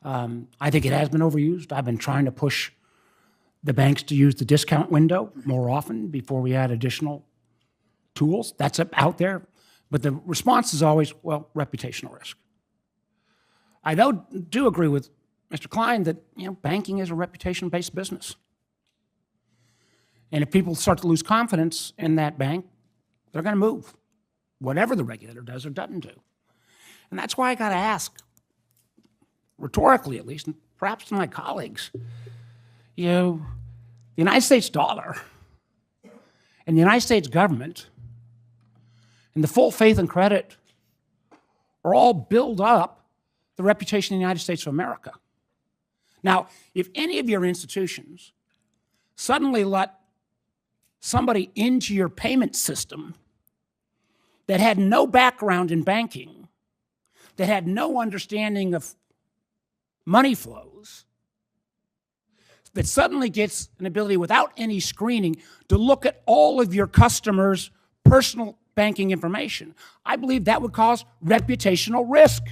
I think it has been overused. I've been trying to push the banks to use the discount window more often before we add additional tools. That's out there. But the response is always, well, reputational risk. I do agree with Mr. Klein that banking is a reputation-based business. And if people start to lose confidence in that bank, they're going to move, whatever the regulator does or doesn't do. And that's why I got to ask, rhetorically at least, and perhaps to my colleagues, the United States dollar and the United States government and the full faith and credit are all build up the reputation of the United States of America. Now, if any of your institutions suddenly let somebody into your payment system that had no background in banking, that had no understanding of money flows, that suddenly gets an ability without any screening to look at all of your customers' personal banking information, I believe that would cause reputational risk.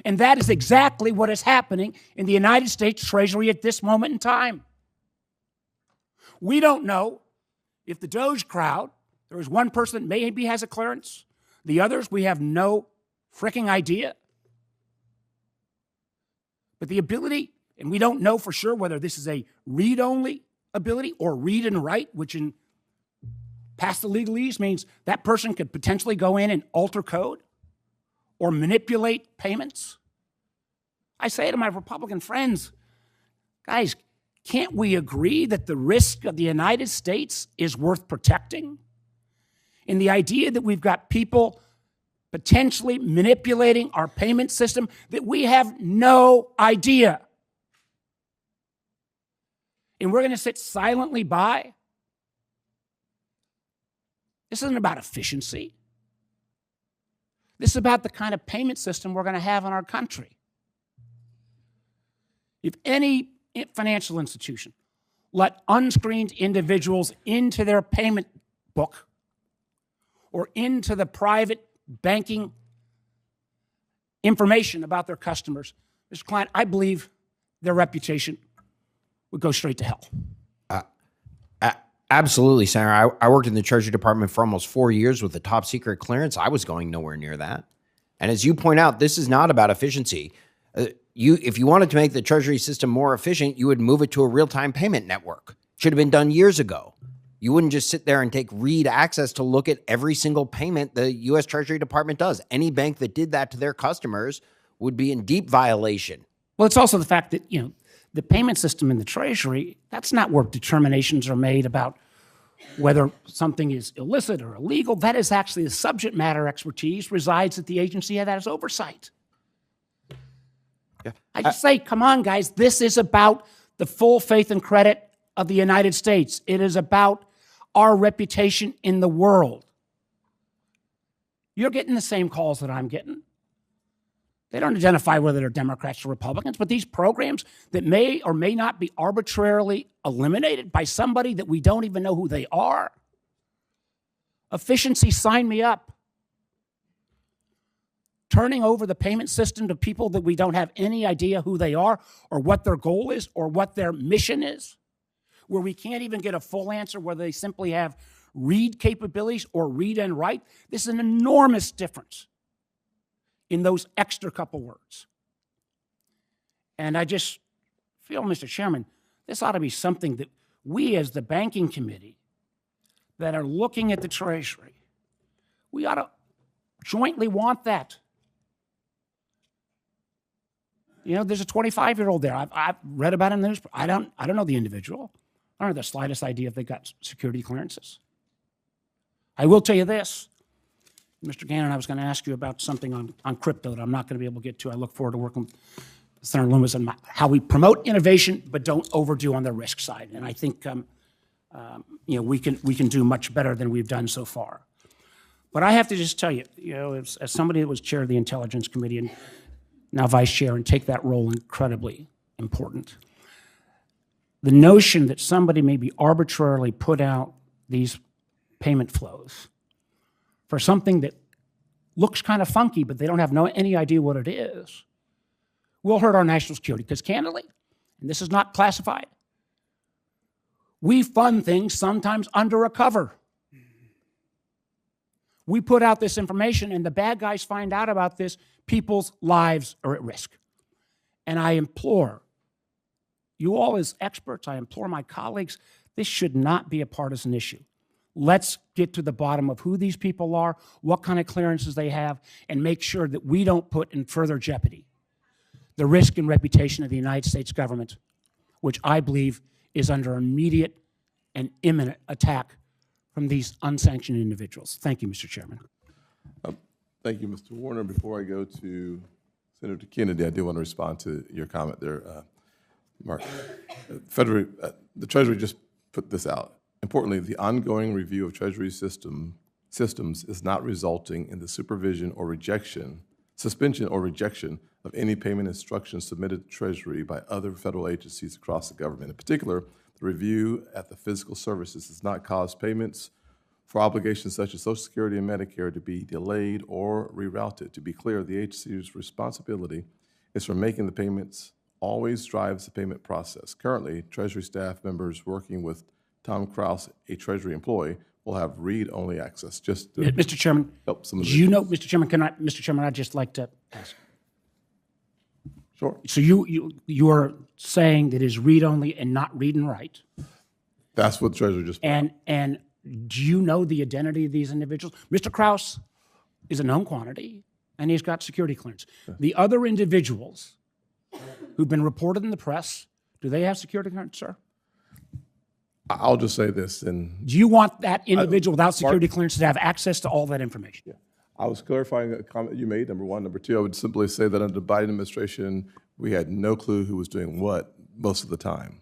And that is exactly what is happening in the United States Treasury at this moment in time. We don't know if the Doge crowd, there is one person that maybe has a clearance, the others, we have no freaking idea. But the ability, and we don't know for sure whether this is a read-only ability or read and write, which in past the legalese means that person could potentially go in and alter code or manipulate payments. I say to my Republican friends, guys, can't we agree that the risk of the United States is worth protecting? And the idea that we've got people potentially manipulating our payment system that we have no idea. And we're going to sit silently by. This isn't about efficiency. This is about the kind of payment system we're going to have in our country. If any financial institution let unscreened individuals into their payment book or into the private banking information about their customers, Mr. Klein, I believe their reputation would go straight to hell. Absolutely, Senator. I worked in the Treasury Department for almost 4 years with a top secret clearance. I was going nowhere near that. And as you point out, this is not about efficiency. If you wanted to make the Treasury system more efficient, you would move it to a real-time payment network. Should have been done years ago. You wouldn't just sit there and take read access to look at every single payment the U.S. Treasury Department does. Any bank that did that to their customers would be in deep violation. Well, it's also the fact that, the payment system in the Treasury, that's not where determinations are made about whether something is illicit or illegal. That is actually the subject matter expertise resides at the agency that has oversight. Yeah. I just say, come on, guys, this is about the full faith and credit of the United States. It is about our reputation in the world. You're getting the same calls that I'm getting. They don't identify whether they're Democrats or Republicans, but these programs that may or may not be arbitrarily eliminated by somebody that we don't even know who they are. Efficiency, sign me up. Turning over the payment system to people that we don't have any idea who they are or what their goal is or what their mission is, where we can't even get a full answer whether they simply have read capabilities or read and write. This is an enormous difference in those extra couple words. And I just feel, Mr. Chairman, this ought to be something that we as the Banking Committee that are looking at the Treasury, we ought to jointly want that. There's a 25-year-old there. I've read about him in the news. I don't know the individual. I don't have the slightest idea if they got security clearances. I will tell you this. Mr. Gannon, I was going to ask you about something on crypto that I'm not going to be able to get to. I look forward to working with Senator Loomis on how we promote innovation but don't overdo on the risk side. And I think we can do much better than we've done so far. But I have to just tell you, as somebody that was chair of the Intelligence Committee and now vice chair and take that role incredibly important, the notion that somebody may be arbitrarily put out these payment flows for something that looks kind of funky, but they don't have any idea what it is, will hurt our national security. Because candidly, and this is not classified, we fund things sometimes under a cover. We put out this information, and the bad guys find out about this, people's lives are at risk. And I implore you all as experts, I implore my colleagues, this should not be a partisan issue. Let's get to the bottom of who these people are, what kind of clearances they have, and make sure that we don't put in further jeopardy the risk and reputation of the United States government, which I believe is under immediate and imminent attack from these unsanctioned individuals. Thank you, Mr. Chairman. Thank you, Mr. Warner. Before I go to Senator Kennedy, I do want to respond to your comment there, Mark. The Treasury just put this out. Importantly, the ongoing review of Treasury systems is not resulting in the suspension or rejection of any payment instructions submitted to Treasury by other federal agencies across the government. In particular, the review at the Fiscal Services does not cause payments for obligations such as Social Security and Medicare to be delayed or rerouted. To be clear, the agency's responsibility is for making the payments, always drives the payment process. Currently, Treasury staff members working with Tom Krause, a Treasury employee, will have read-only access. Just to Mr. Chairman, help some of do you know, Mr. Chairman, Mr. Chairman, I'd just like to ask. Sure. So you are saying that it is read-only and not read and write? That's what the Treasury just put out. And do you know the identity of these individuals? Mr. Krause is a known quantity, and he's got security clearance. The other individuals who've been reported in the press, do they have security clearance, sir? I'll just say this, and Do you want that individual without security clearance to have access to all that information? yeah, I was clarifying a comment you made, number one. Number two, I would simply say that under the Biden administration, we had no clue who was doing what most of the time.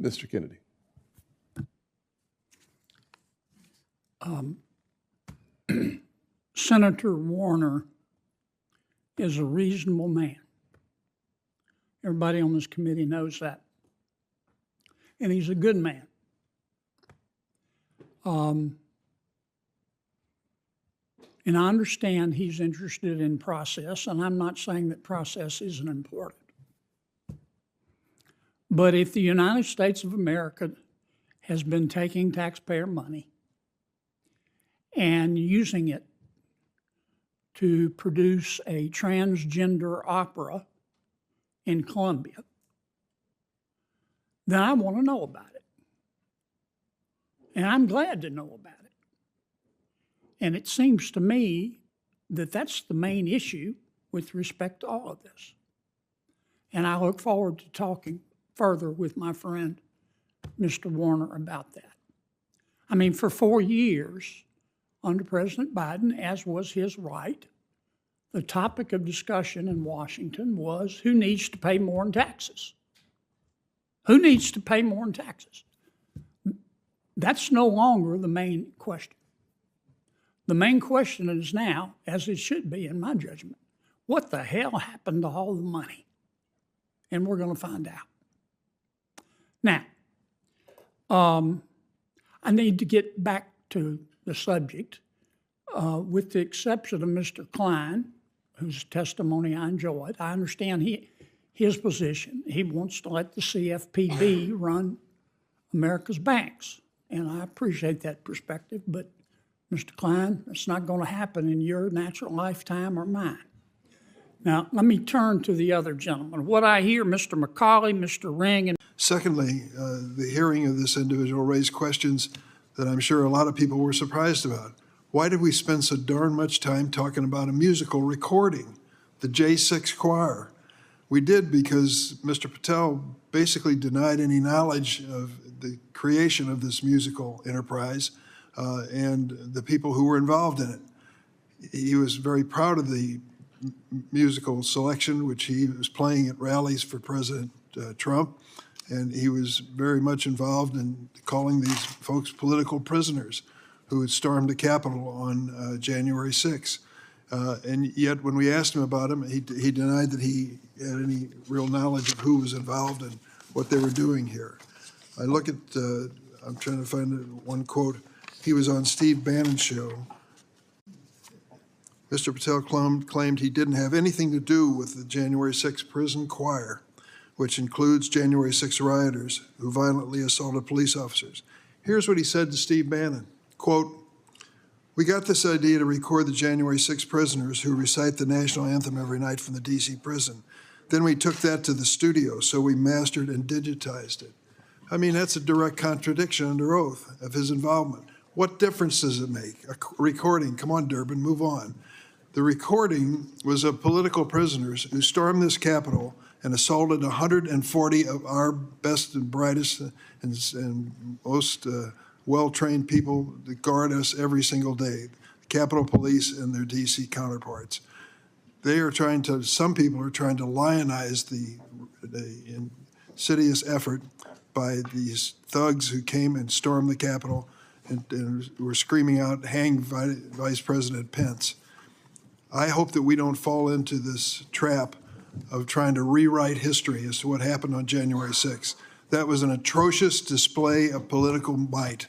Mr. Kennedy. Senator Warner is a reasonable man. Everybody on this committee knows that. And he's a good man. And I understand he's interested in process, and I'm not saying that process isn't important. But if the United States of America has been taking taxpayer money and using it to produce a transgender opera in Colombia, then I want to know about it. And I'm glad to know about it. And it seems to me that that's the main issue with respect to all of this. And I look forward to talking further with my friend, Mr. Warner, about that. I mean, for 4 years, under President Biden, as was his right, the topic of discussion in Washington was who needs to pay more in taxes? Who needs to pay more in taxes? That's no longer the main question. The main question is now, as it should be in my judgment, what the hell happened to all the money? And we're going to find out. Now, I need to get back to the subject, with the exception of Mr. Klein, whose testimony I enjoyed. I understand his position. He wants to let the CFPB run America's banks, and I appreciate that perspective, but Mr. Klein, it's not going to happen in your natural lifetime or mine. Now, let me turn to the other gentleman. What I hear, Mr. McCauley, Mr. Ring, and Secondly, the hearing of this individual raised questions that I'm sure a lot of people were surprised about. Why did we spend so darn much time talking about a musical recording, the J6 choir? We did because Mr. Patel basically denied any knowledge of the creation of this musical enterprise and the people who were involved in it. He was very proud of the musical selection, which he was playing at rallies for President Trump, and he was very much involved in calling these folks political prisoners who had stormed the Capitol on January 6th. And yet, when we asked him about him, he denied that he had any real knowledge of who was involved and what they were doing here. I look at, I'm trying to find one quote. He was on Steve Bannon's show. Mr. Patel claimed he didn't have anything to do with the January 6 prison choir, which includes January 6 rioters who violently assaulted police officers. Here's what he said to Steve Bannon, quote, "We got this idea to record the January 6 prisoners who recite the national anthem every night from the DC prison. Then we took that to the studio, so we mastered and digitized it." I mean, that's a direct contradiction under oath of his involvement. What difference does it make? A recording, come on, Durbin, move on. The recording was of political prisoners who stormed this Capitol and assaulted 140 of our best and brightest and most well-trained people that guard us every single day, the Capitol Police and their DC counterparts. They are trying to, some people are trying to lionize the insidious effort by these thugs who came and stormed the Capitol and were screaming out, "Hang Vice President Pence." I hope that we don't fall into this trap of trying to rewrite history as to what happened on January 6th. That was an atrocious display of political might,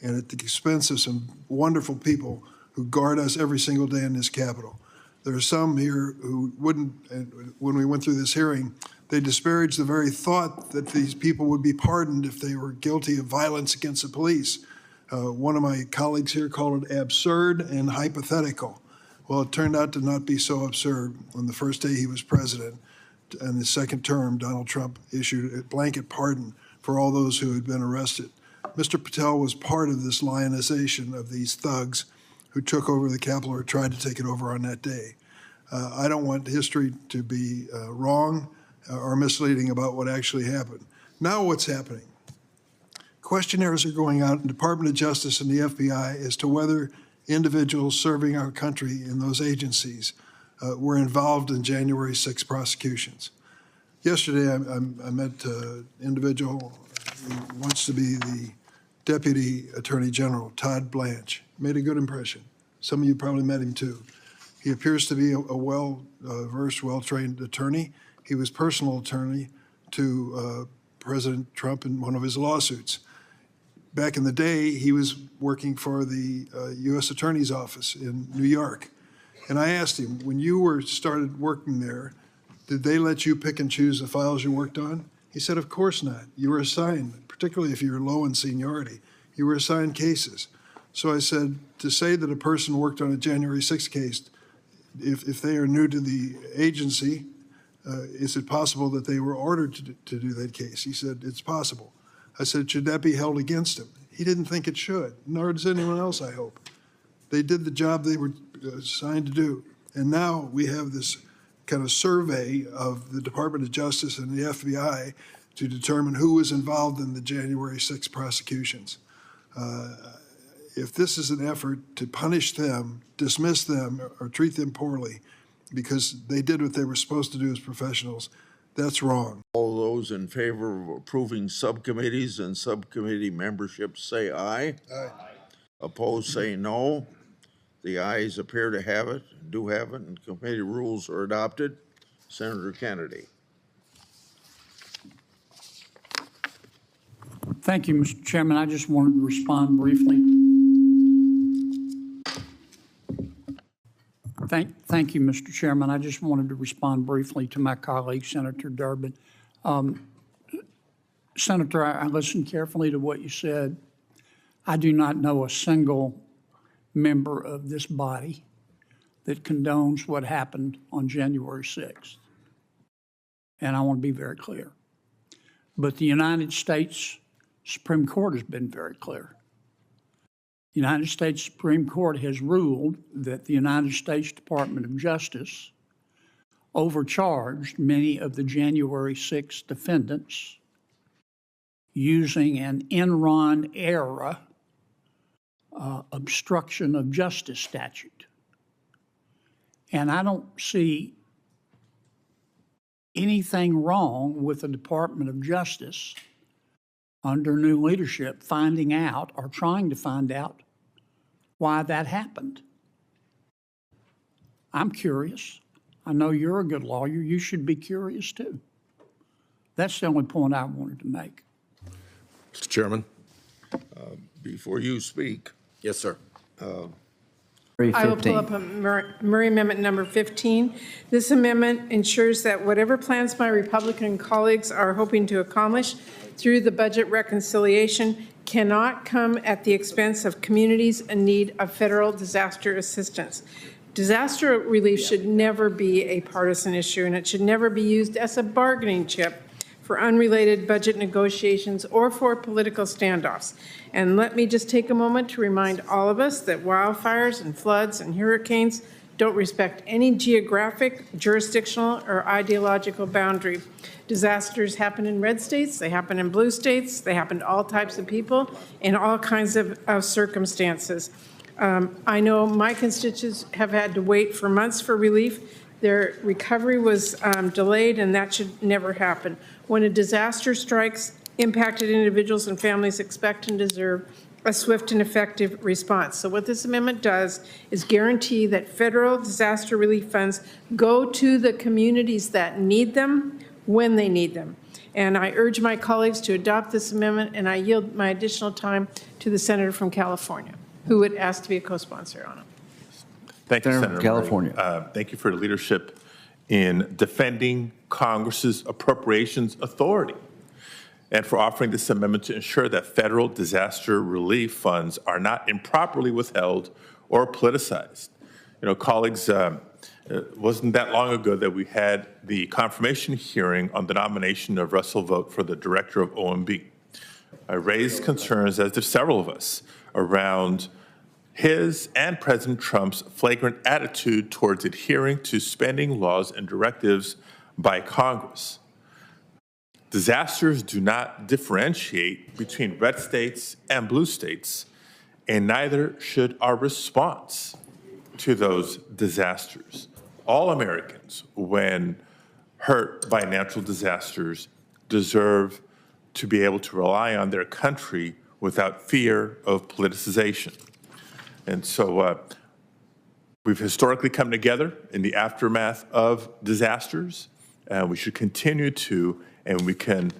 and at the expense of some wonderful people who guard us every single day in this Capitol. There are some here who wouldn't, when we went through this hearing, they disparaged the very thought that these people would be pardoned if they were guilty of violence against the police. One of my colleagues here called it absurd and hypothetical. Well, it turned out to not be so absurd. On the first day he was president, and the second term, Donald Trump issued a blanket pardon for all those who had been arrested. Mr. Patel was part of this lionization of these thugs who took over the Capitol or tried to take it over on that day. I don't want history to be wrong or misleading about what actually happened. Now what's happening? Questionnaires are going out in the Department of Justice and the FBI as to whether individuals serving our country in those agencies were involved in January 6 prosecutions. Yesterday, I met an individual who wants to be the Deputy Attorney General, Todd Blanche. Made a good impression. Some of you probably met him too. He appears to be a well-versed, well-trained attorney. He was personal attorney to President Trump in one of his lawsuits. Back in the day, he was working for the U.S. Attorney's Office in New York. And I asked him, when you started working there, did they let you pick and choose the files you worked on? He said, of course not. You were assigned, particularly if you were low in seniority, you were assigned cases. So I said, to say that a person worked on a January 6th case, if they are new to the agency, is it possible that they were ordered to do that case? He said, it's possible. I said, should that be held against him? He didn't think it should, nor does anyone else, I hope. They did the job they were assigned to do. And now we have this kind of survey of the Department of Justice and the FBI to determine who was involved in the January 6 prosecutions. If this is an effort to punish them, dismiss them, or treat them poorly because they did what they were supposed to do as professionals, that's wrong. All those in favor of approving subcommittees and subcommittee memberships say aye. Aye. Opposed say no. The ayes appear to have it, do have it, and committee rules are adopted. Senator Kennedy. Thank you, Mr. Chairman. I just wanted to respond briefly. Thank you, Mr. Chairman. I just wanted to respond briefly to my colleague, Senator Durbin. Senator, I listened carefully to what you said. I do not know a single member of this body that condones what happened on January 6th. And I want to be very clear. But the United States Supreme Court has been very clear. The United States Supreme Court has ruled that the United States Department of Justice overcharged many of the January 6 defendants using an Enron era obstruction of justice statute. And I don't see anything wrong with the Department of Justice under new leadership finding out or trying to find out why that happened. I'm curious. I know you're a good lawyer. You should be curious too. That's the only point I wanted to make. Mr. Chairman. Before you speak, Yes, sir. I will pull up Murray Amendment number 15. This amendment ensures that whatever plans my Republican colleagues are hoping to accomplish through the budget reconciliation cannot come at the expense of communities in need of federal disaster assistance. Disaster relief should never be a partisan issue, and it should never be used as a bargaining chip for unrelated budget negotiations or for political standoffs. And let me just take a moment to remind all of us that wildfires and floods and hurricanes don't respect any geographic, jurisdictional, or ideological boundary. Disasters happen in red states, they happen in blue states, they happen to all types of people in all kinds of circumstances. I know my constituents have had to wait for months for relief. Their recovery was delayed, and that should never happen. When a disaster strikes, impacted individuals and families expect and deserve a swift and effective response. So what this amendment does is guarantee that federal disaster relief funds go to the communities that need them when they need them. And I urge my colleagues to adopt this amendment, and I yield my additional time to the senator from California, who would ask to be a co-sponsor on it. Thank you, Senator California. Murray. Thank you for the leadership in defending Congress's appropriations authority and for offering this amendment to ensure that federal disaster relief funds are not improperly withheld or politicized. You know, colleagues, it wasn't that long ago that we had the confirmation hearing on the nomination of Russell Vought for the director of OMB. I raised concerns, as did several of us, around his and President Trump's flagrant attitude towards adhering to spending laws and directives by Congress. Disasters do not differentiate between red states and blue states, and neither should our response to those disasters. All Americans, when hurt by natural disasters, deserve to be able to rely on their country without fear of politicization. And so we've historically come together in the aftermath of disasters, and we should continue to, and we can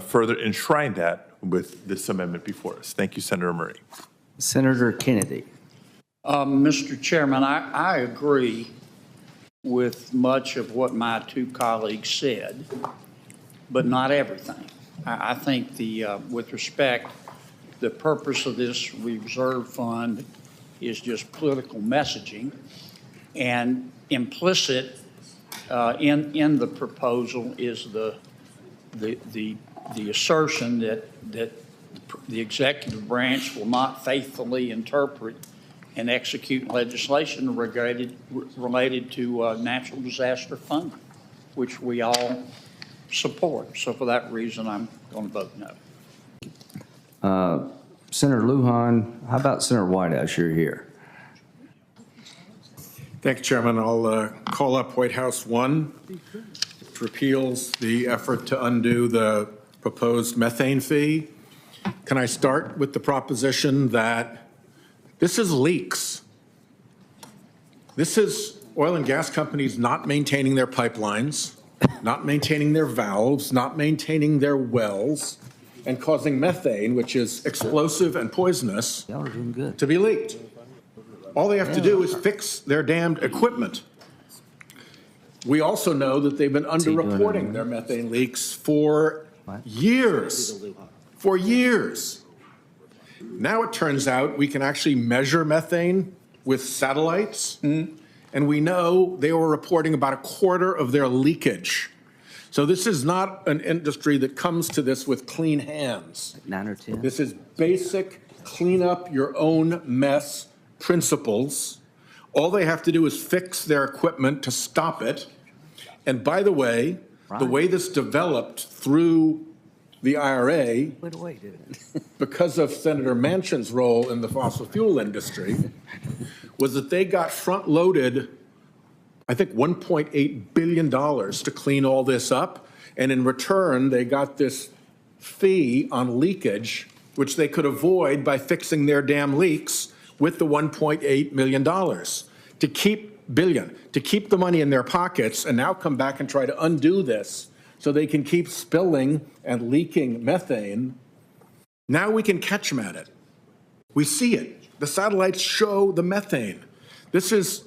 further enshrine that with this amendment before us. Thank you, Senator Murray. Senator Kennedy. Mr. Chairman, I agree with much of what my two colleagues said, but not everything. I think with respect, the purpose of this reserve fund is just political messaging, and implicit in the proposal is the assertion that the executive branch will not faithfully interpret and execute legislation related to natural disaster funding, which we all support. So for that reason, I'm going to vote no. Senator Lujan, how about Senator Whitehouse? You're here. Thank you, Chairman. I'll call up White House 1, which repeals the effort to undo the proposed methane fee. Can I start with the proposition that this is leaks? This is oil and gas companies not maintaining their pipelines, not maintaining their valves, not maintaining their wells, and causing methane, which is explosive and poisonous, to be leaked. All they have to do is fix their damned equipment. We also know that they've been underreporting their methane leaks for years. For years. Now it turns out we can actually measure methane with satellites, and we know they were reporting about a quarter of their leakage. So this is not an industry that comes to this with clean hands. 9 or 10. This is basic clean up your own mess principles. All they have to do is fix their equipment to stop it. And by the way, the way this developed through the IRA, because of Senator Manchin's role in the fossil fuel industry, was that they got front-loaded, I think, $1.8 billion to clean all this up. And in return, they got this fee on leakage, which they could avoid by fixing their damn leaks with the $1.8 million to keep the money in their pockets, and now come back and try to undo this so they can keep spilling and leaking methane. Now we can catch them at it. We see it. The satellites show the methane. This is,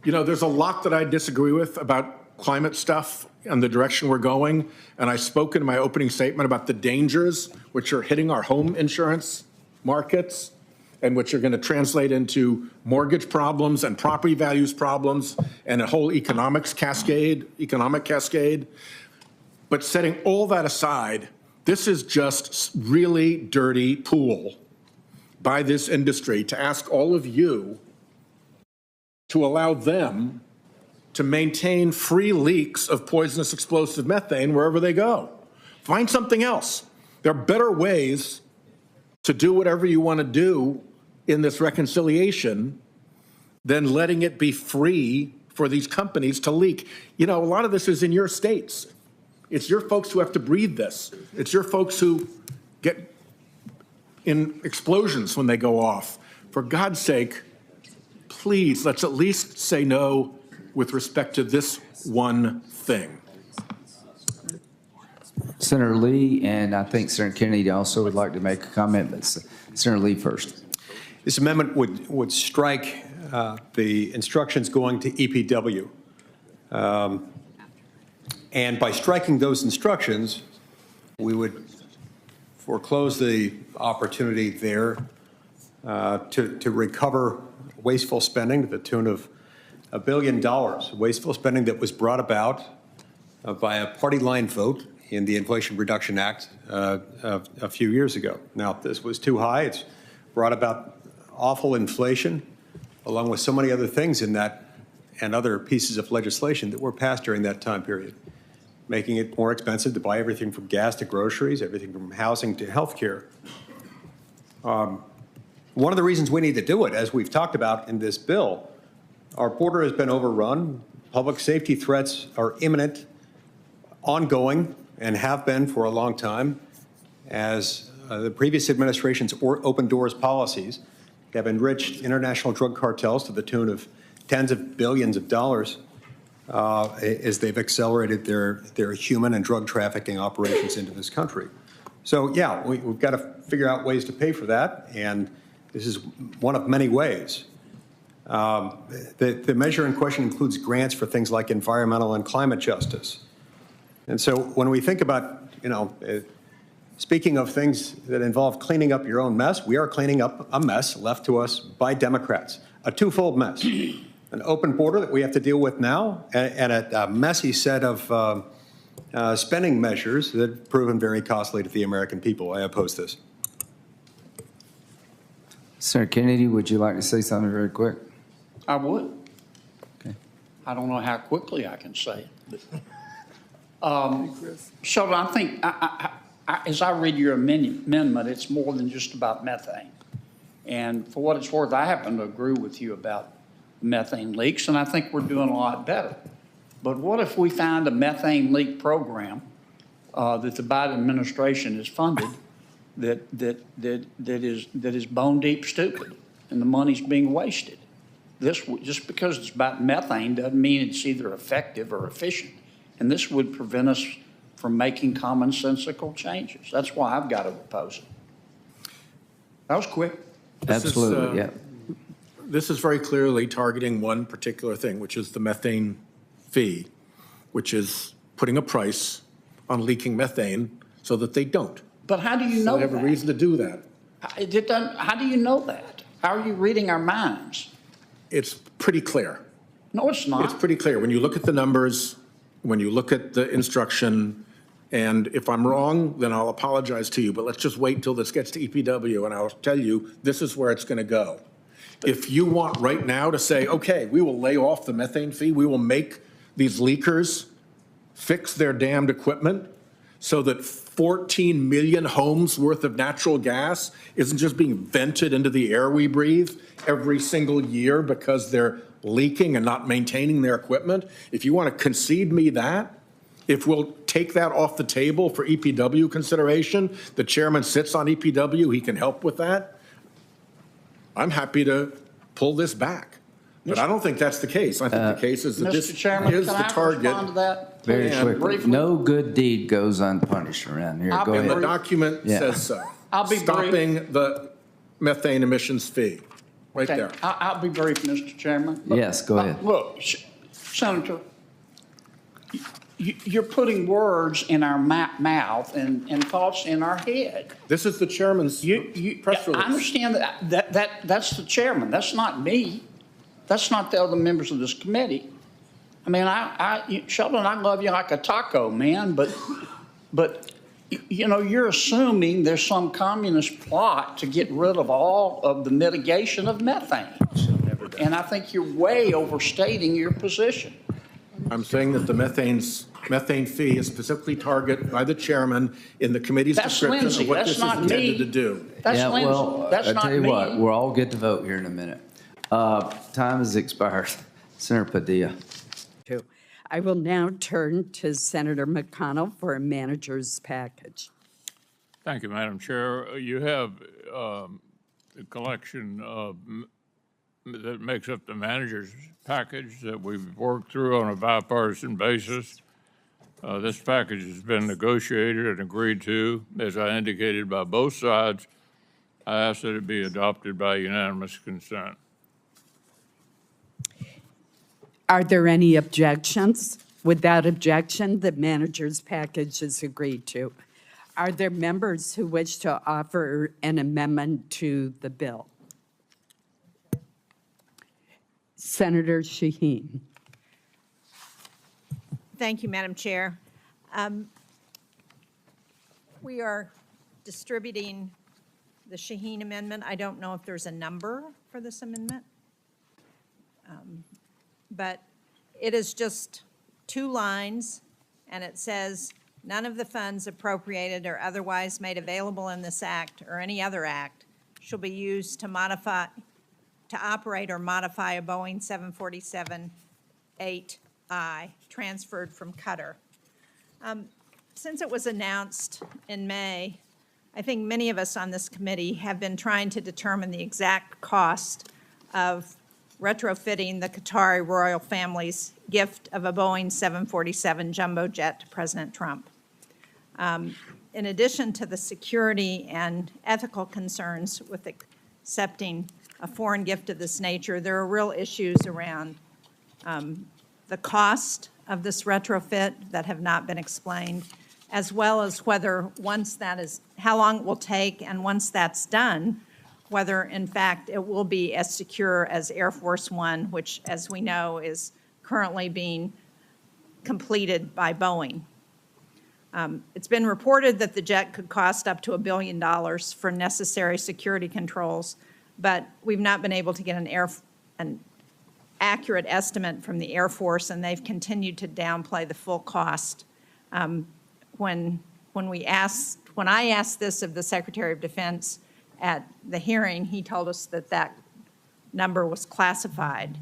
there's a lot that I disagree with about climate stuff and the direction we're going. And I spoke in my opening statement about the dangers which are hitting our home insurance markets and which are going to translate into mortgage problems and property values problems and a whole economic cascade. But setting all that aside, this is just really dirty pool by this industry to ask all of you to allow them to maintain free leaks of poisonous explosive methane wherever they go. Find something else. There are better ways to do whatever you want to do in this reconciliation than letting it be free for these companies to leak. A lot of this is in your states. It's your folks who have to breathe this. It's your folks who get in explosions when they go off. For God's sake, please, let's at least say no with respect to this one thing. Senator Lee, and I think Senator Kennedy also would like to make a comment, but Senator Lee first. This amendment would strike the instructions going to EPW. And by striking those instructions, we would foreclose the opportunity there to recover wasteful spending to the tune of $1 billion, wasteful spending that was brought about by a party line vote in the Inflation Reduction Act a few years ago. Now, this was too high. It's brought about awful inflation, along with so many other things in that and other pieces of legislation that were passed during that time period, making it more expensive to buy everything from gas to groceries, everything from housing to health care. One of the reasons we need to do it, as we've talked about in this bill, our border has been overrun. Public safety threats are imminent, ongoing, and have been for a long time, as the previous administration's open doors policies have enriched international drug cartels to the tune of tens of billions of dollars as they've accelerated their human and drug trafficking operations into this country. So, yeah, we've got to figure out ways to pay for that, and this is one of many ways. The measure in question includes grants for things like environmental and climate justice. And so when we think about, speaking of things that involve cleaning up your own mess, we are cleaning up a mess left to us by Democrats, a twofold mess. An open border that we have to deal with now, and a messy set of spending measures that have proven very costly to the American people. I oppose this. Senator Kennedy, would you like to say something very quick? I would. Okay. I don't know how quickly I can say it. So I think, as I read your amendment, it's more than just about methane. And for what it's worth, I happen to agree with you about methane leaks, and I think we're doing a lot better. But what if we find a methane leak program that the Biden administration has funded that is bone deep stupid, and the money's being wasted? This, just because it's about methane doesn't mean it's either effective or efficient. And this would prevent us from making commonsensical changes. That's why I've got to oppose it. That was quick. Absolutely, yeah. This is very clearly targeting one particular thing, which is the methane fee, which is putting a price on leaking methane so that they don't. But how do you know that? They have a reason to do that. How do you know that? How are you reading our minds? It's pretty clear. No, it's not. It's pretty clear. When you look at the numbers, when you look at the instruction, and if I'm wrong, then I'll apologize to you, but let's just wait until this gets to EPW and I'll tell you this is where it's going to go. If you want right now to say, okay, we will lay off the methane fee, we will make these leakers fix their damned equipment so that 14 million homes worth of natural gas isn't just being vented into the air we breathe every single year because they're leaking and not maintaining their equipment. If you want to concede me that, if we'll take that off the table for EPW consideration, the chairman sits on EPW, he can help with that, I'm happy to pull this back. But I don't think that's the case. I think the case is that this is the target. Respond to that? Very quickly. Briefly. No good deed goes unpunished around here. Go And the ahead. document says so. I'll be brief. Stopping the methane emissions fee. right Okay, there. I'll be brief, Mr. Chairman. Yes, go ahead. Look, Senator, you're putting words in our mouth and thoughts in our head. This is the chairman's press release. I understand that's the chairman. That's not me. That's not the other members of this committee. I mean, Sheldon, I love you like a taco, man, but you know, you're assuming there's some communist plot to get rid of all of the mitigation of methane. And I think you're way overstating your position. I'm saying that the methane fee is specifically targeted by the chairman in the committee's That's description Lindsay. of what That's this is not intended me. to do. That's Yeah, Lindsay. well, That's I not tell you me. what, we'll all get to vote here in a minute. Time has expired. Senator Padilla. I will now turn to Senator McConnell for a manager's package. Thank you, Madam Chair. You have the collection that makes up the manager's package that we've worked through on a bipartisan basis. This package has been negotiated and agreed to, as I indicated, by both sides. I ask that it be adopted by unanimous consent. Are there any objections? Without objection, the manager's package is agreed to. Are there members who wish to offer an amendment to the bill? Senator Shaheen. Thank you, Madam Chair. We are distributing the Shaheen amendment. I don't know if there's a number for this amendment, but it is just 2 lines, and it says, none of the funds appropriated or otherwise made available in this act or any other act shall be used to operate or modify a Boeing 747-8I transferred from Qatar. Since it was announced in May, I think many of us on this committee have been trying to determine the exact cost of retrofitting the Qatari royal family's gift of a Boeing 747 jumbo jet to President Trump. In addition to the security and ethical concerns with accepting a foreign gift of this nature, there are real issues around the cost of this retrofit that have not been explained, as well as whether how long it will take, and once that's done, whether in fact it will be as secure as Air Force One, which, as we know, is currently being completed by Boeing. It's been reported that the jet could cost up to $1 billion for necessary security controls, but we've not been able to get an accurate estimate from the Air Force, and they've continued to downplay the full cost. When I asked this of the Secretary of Defense at the hearing, he told us that that number was classified.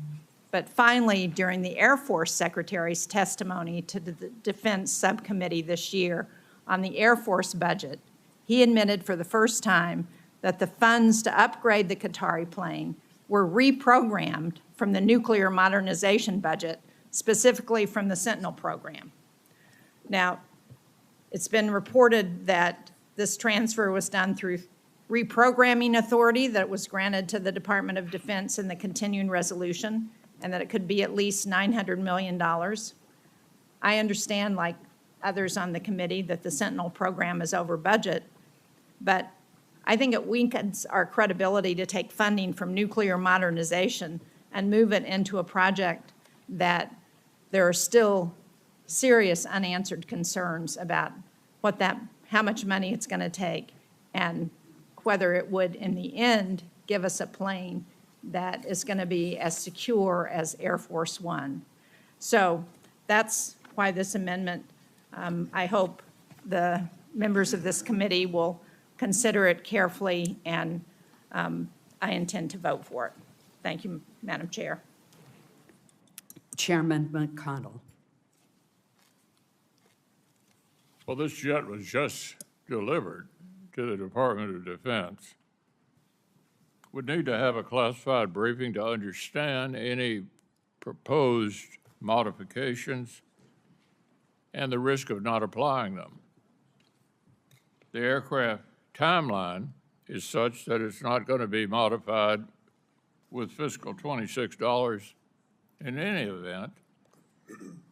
But finally, during the Air Force Secretary's testimony to the Defense Subcommittee this year on the Air Force budget, he admitted for the first time that the funds to upgrade the Qatari plane were reprogrammed from the nuclear modernization budget, specifically from the Sentinel program. Now, it's been reported that this transfer was done through reprogramming authority that was granted to the Department of Defense in the continuing resolution, and that it could be at least $900 million. I understand, like others on the committee, that the Sentinel program is over budget, but I think it weakens our credibility to take funding from nuclear modernization and move it into a project that there are still serious unanswered concerns about how much money it's going to take, and whether it would, in the end, give us a plane that is going to be as secure as Air Force One. So that's why this amendment, I hope the members of this committee will consider it carefully, and I intend to vote for it. Thank you, Madam Chair. Chairman McConnell. Well, this jet was just delivered to the Department of Defense. Would need to have a classified briefing to understand any proposed modifications and the risk of not applying them. The aircraft timeline is such that it's not going to be modified with fiscal $26 in any event,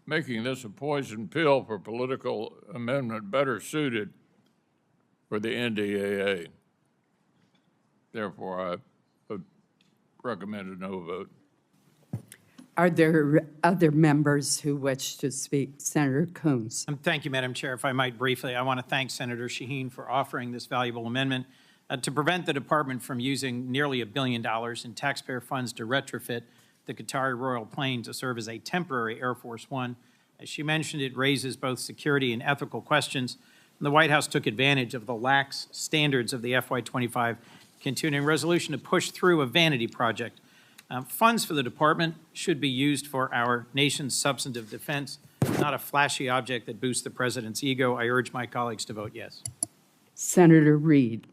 making this a poison pill for political amendment better suited for the NDAA. Therefore, I would recommend a no vote. Are there other members who wish to speak? Senator Coons. Thank you, Madam Chair. If I might briefly, I want to thank Senator Shaheen for offering this valuable amendment to prevent the department from using nearly $1 billion in taxpayer funds to retrofit the Qatari Royal plane to serve as a temporary Air Force One. As she mentioned, it raises both security and ethical questions. And the White House took advantage of the lax standards of the FY25 continuing resolution to push through a vanity project. Funds for the department should be used for our nation's substantive defense, not a flashy object that boosts the president's ego. I urge my colleagues to vote yes. Senator Reid.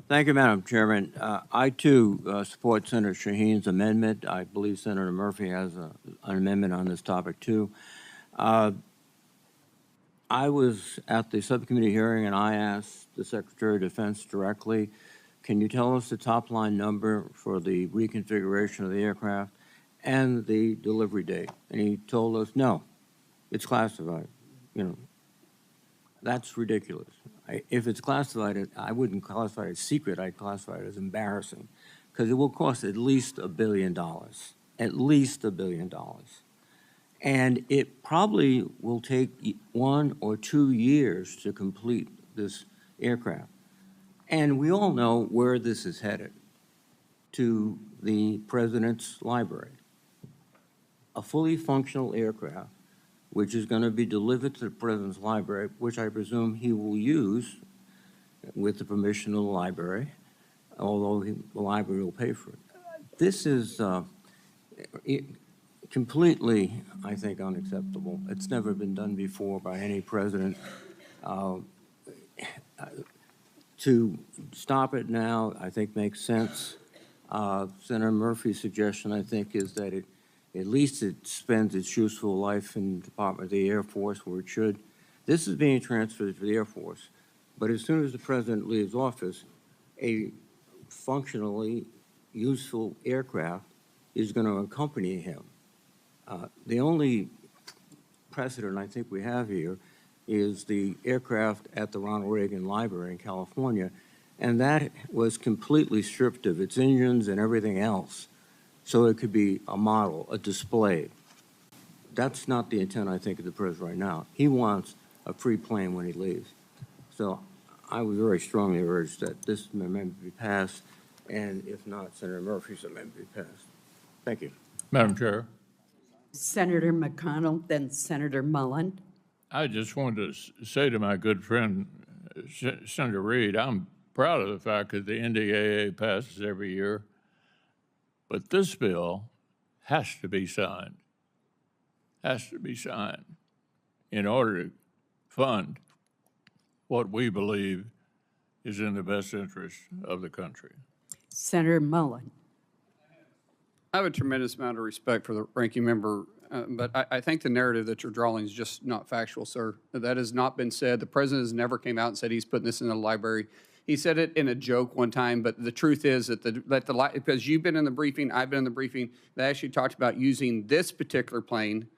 Thank you, Madam Chairman. I, too, support Senator Shaheen's amendment. I believe Senator Murphy has an amendment on this topic, too. I was at the subcommittee hearing, and I asked the Secretary of Defense directly, can you tell us the top-line number for the reconfiguration of the aircraft and the delivery date? And he told us, no, it's classified. You know, that's ridiculous. If it's classified, I wouldn't classify it as secret. I'd classify it as embarrassing, because it will cost at least $1 billion, at least $1 billion. And it probably will take 1 or 2 years to complete this aircraft. And we all know where this is headed, to the President's library. A fully functional aircraft, which is going to be delivered to the President's library, which I presume he will use with the permission of the library, although the library will pay for it. This is completely, I think, unacceptable. It's never been done before by any president. To stop it now, I think, makes sense. Senator Murphy's suggestion, I think, is that at least it spends its useful life in the Department of the Air Force where it should. This is being transferred to the Air Force, but as soon as the president leaves office, a functionally useful aircraft is going to accompany him. The only precedent I think we have here is the aircraft at the Ronald Reagan Library in California, and that was completely stripped of its engines and everything else, so it could be a model, a display. That's not the intent, I think, of the president right now. He wants a free plane when he leaves. So I would very strongly urge that this amendment be passed, and if not, Senator Murphy's amendment be passed. Thank you. Madam Chair. Senator McConnell, then Senator Mullen. I just wanted to say to my good friend, Senator Reid, I'm proud of the fact that the NDAA passes every year, but this bill has to be signed, in order to fund what we believe is in the best interest of the country. Senator Mullen. I have a tremendous amount of respect for the ranking member, but I think the narrative that you're drawing is just not factual, sir. That has not been said. The president has never came out and said he's putting this in the library. He said it in a joke one time, but the truth is that because you've been in the briefing, I've been in the briefing, they actually talked about using this particular plane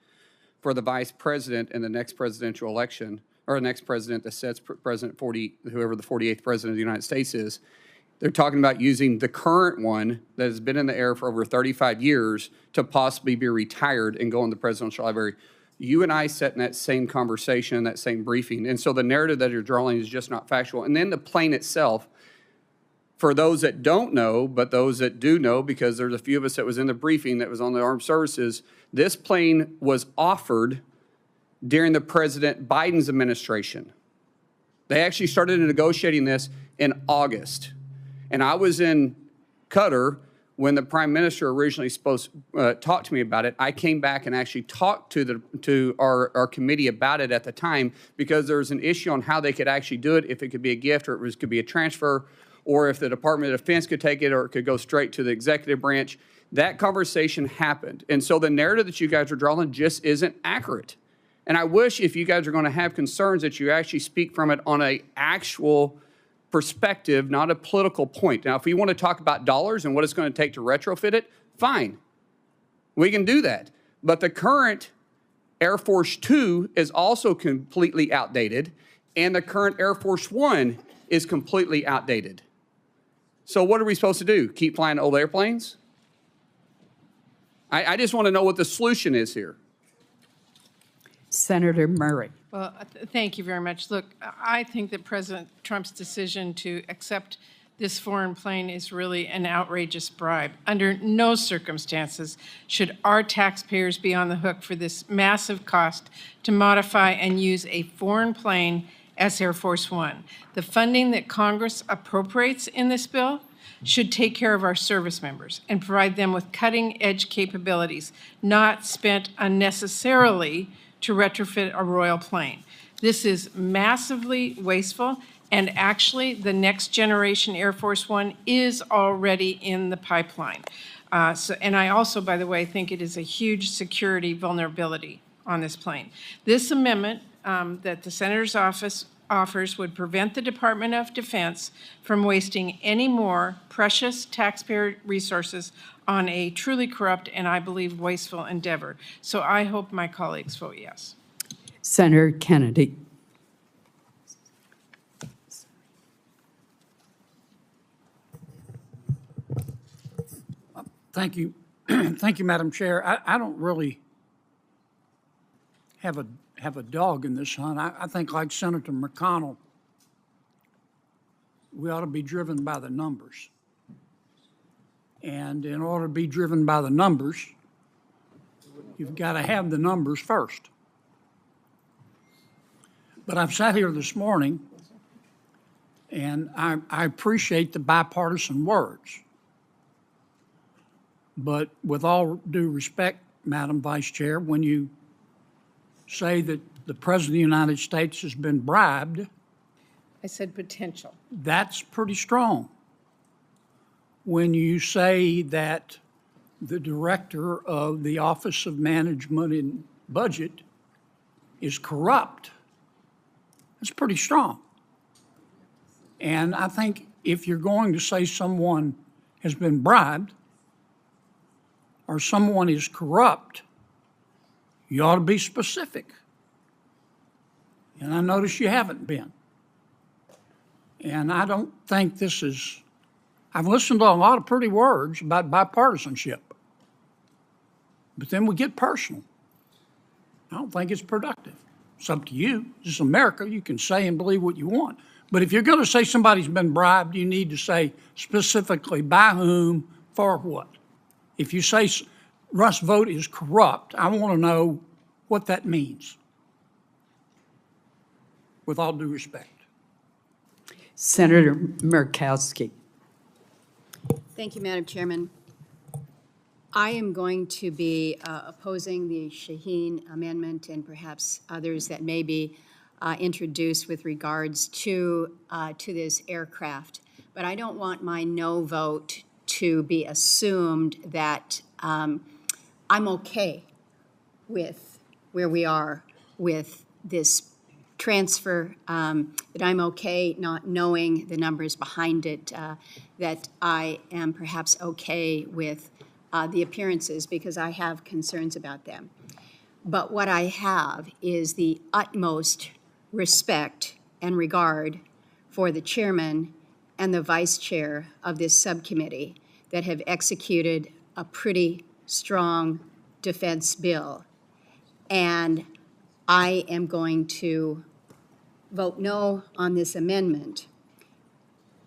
for the vice president in the next presidential election, or the next president that sets President 40, whoever the 48th president of the United States is. They're talking about using the current one that has been in the air for over 35 years to possibly be retired and go in the presidential library. You and I sat in that same conversation, that same briefing. And so the narrative that you're drawing is just not factual. And then the plane itself, for those that don't know, but those that do know, because there's a few of us that was in the briefing that was on the armed services, this plane was offered during the President Biden's administration. They actually started negotiating this in August. And I was in Qatar when the Prime Minister originally talked to me about it. I came back and actually talked to our committee about it at the time, because there was an issue on how they could actually do it, if it could be a gift or it could be a transfer, or if the Department of Defense could take it or it could go straight to the executive branch. That conversation happened. And so the narrative that you guys are drawing just isn't accurate. And I wish, if you guys are going to have concerns, that you actually speak from it on an actual perspective, not a political point. Now, if we want to talk about dollars and what it's going to take to retrofit it, fine. We can do that. But the current Air Force Two is also completely outdated, and the current Air Force One is completely outdated. So what are we supposed to do? Keep flying old airplanes? I just want to know what the solution is here. Senator Murray. Well, thank you very much. Look, I think that President Trump's decision to accept this foreign plane is really an outrageous bribe. Under no circumstances should our taxpayers be on the hook for this massive cost to modify and use a foreign plane as Air Force One. The funding that Congress appropriates in this bill should take care of our service members and provide them with cutting-edge capabilities, not spent unnecessarily to retrofit a royal plane. This is massively wasteful, and actually the next generation Air Force One is already in the pipeline. And I also, by the way, think it is a huge security vulnerability on this plane. This amendment that the Senator's office offers would prevent the Department of Defense from wasting any more precious taxpayer resources on a truly corrupt and, I believe, wasteful endeavor. So I hope my colleagues vote yes. Senator Kennedy. Thank you. Thank you, Madam Chair. I don't really have a dog in this hunt. I think, like Senator McConnell, we ought to be driven by the numbers. And in order to be driven by the numbers, you've got to have the numbers first. But I've sat here this morning, and I appreciate the bipartisan words. But with all due respect, Madam Vice Chair, when you say that the President of the United States has been bribed, I said potential. that's pretty strong. When you say that the director of the Office of Management and Budget is corrupt, that's pretty strong. And I think if you're going to say someone has been bribed or someone is corrupt, you ought to be specific. And I notice you haven't been. And I don't think this is, I've listened to a lot of pretty words about bipartisanship, but then we get personal. I don't think it's productive. It's up to you. This is America. You can say and believe what you want. But if you're going to say somebody's been bribed, you need to say specifically by whom, for what. If you say Russ Vogt is corrupt, I want to know what that means, with all due respect. Senator Murkowski. Thank you, Madam Chairman. I am going to be opposing the Shaheen amendment and perhaps others that may be introduced with regards to this aircraft. But I don't want my no vote to be assumed that I'm okay with where we are with this transfer, that I'm okay not knowing the numbers behind it, that I am perhaps okay with the appearances because I have concerns about them. But what I have is the utmost respect and regard for the chairman and the vice chair of this subcommittee that have executed a pretty strong defense bill. And I am going to vote no on this amendment,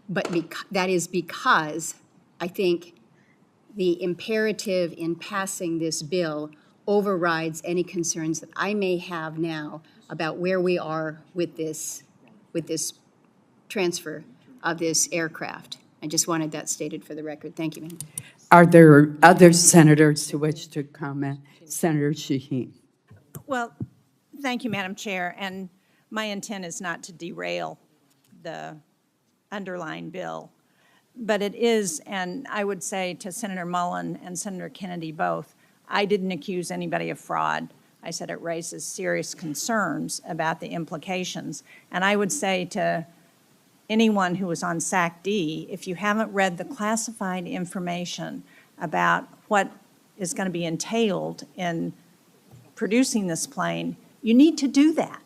but that is because I think the imperative in passing this bill overrides any concerns that I may have now about where we are with this transfer of this aircraft. I just wanted that stated for the record. Thank you, ma'am. Are there other senators who wish to comment? Senator Shaheen. Well, thank you, Madam Chair. And my intent is not to derail the underlying bill. But it is, and I would say to Senator Mullen and Senator Kennedy both, I didn't accuse anybody of fraud. I said it raises serious concerns about the implications. And I would say to anyone who was on SAC-D, if you haven't read the classified information about what is going to be entailed in producing this plane, you need to do that,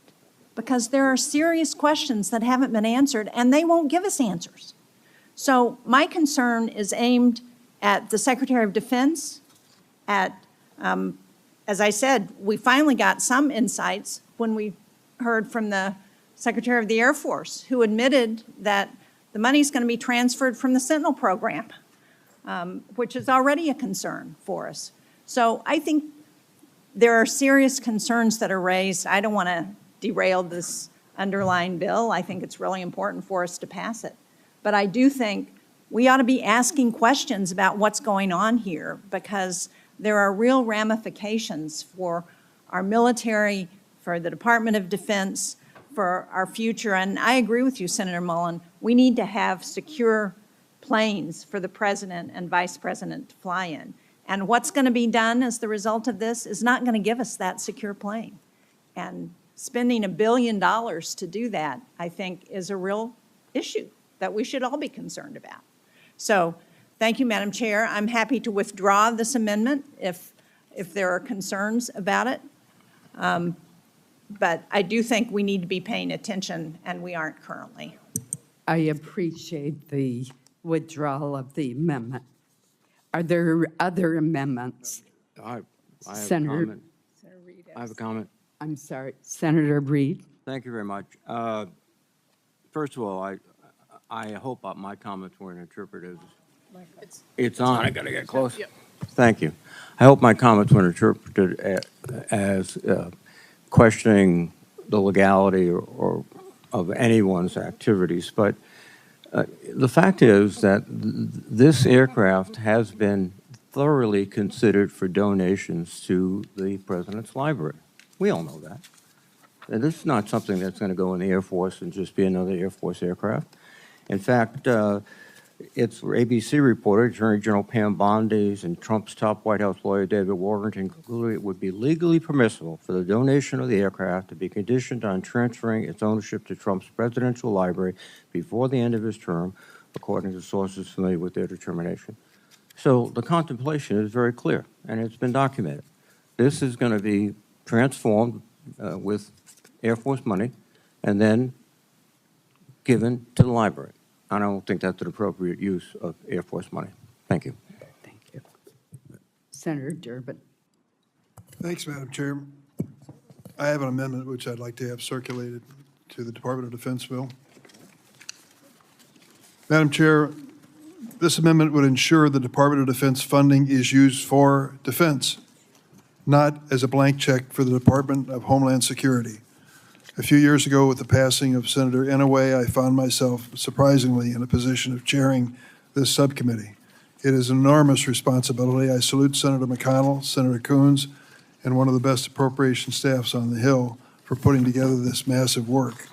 because there are serious questions that haven't been answered, and they won't give us answers. So my concern is aimed at the Secretary of Defense, at, as I said, we finally got some insights when we heard from the Secretary of the Air Force, who admitted that the money's going to be transferred from the Sentinel program, which is already a concern for us. So I think there are serious concerns that are raised. I don't want to derail this underlying bill. I think it's really important for us to pass it. But I do think we ought to be asking questions about what's going on here, because there are real ramifications for our military, for the Department of Defense, for our future. And I agree with you, Senator Mullen. We need to have secure planes for the President and Vice President to fly in. And what's going to be done as the result of this is not going to give us that secure plane. And spending $1 billion to do that, I think, is a real issue that we should all be concerned about. So thank you, Madam Chair. I'm happy to withdraw this amendment if there are concerns about it. But I do think we need to be paying attention, and we aren't currently. I appreciate the withdrawal of the amendment. Are there other amendments? I have Senator, a comment. I have a comment. I'm sorry, Senator Reed. Thank you very much. First of all, I hope my comments weren't interpreted. It's on. I got to get close. Yep. Thank you. I hope my comments weren't interpreted as questioning the legality or of anyone's activities, but the fact is that this aircraft has been thoroughly considered for donations to the President's Library. We all know that. And this is not something that's going to go in the Air Force and just be another Air Force aircraft. In fact, it's ABC reporter, Attorney General Pam Bondi and Trump's top White House lawyer, David Warrington, concluded it would be legally permissible for the donation of the aircraft to be conditioned on transferring its ownership to Trump's presidential library before the end of his term, according to sources familiar with their determination. So the contemplation is very clear, and it's been documented. This is going to be transformed with Air Force money and then given to the library. I don't think that's an appropriate use of Air Force money. Thank you. Thank you. Senator Durbin. Thanks, Madam Chair. I have an amendment which I'd like to have circulated to the Department of Defense bill. Madam Chair, this amendment would ensure the Department of Defense funding is used for defense, not as a blank check for the Department of Homeland Security. A few years ago, with the passing of Senator Inouye, I found myself surprisingly in a position of chairing this subcommittee. It is an enormous responsibility. I salute Senator McConnell, Senator Coons, and one of the best appropriation staffs on the Hill for putting together this massive work.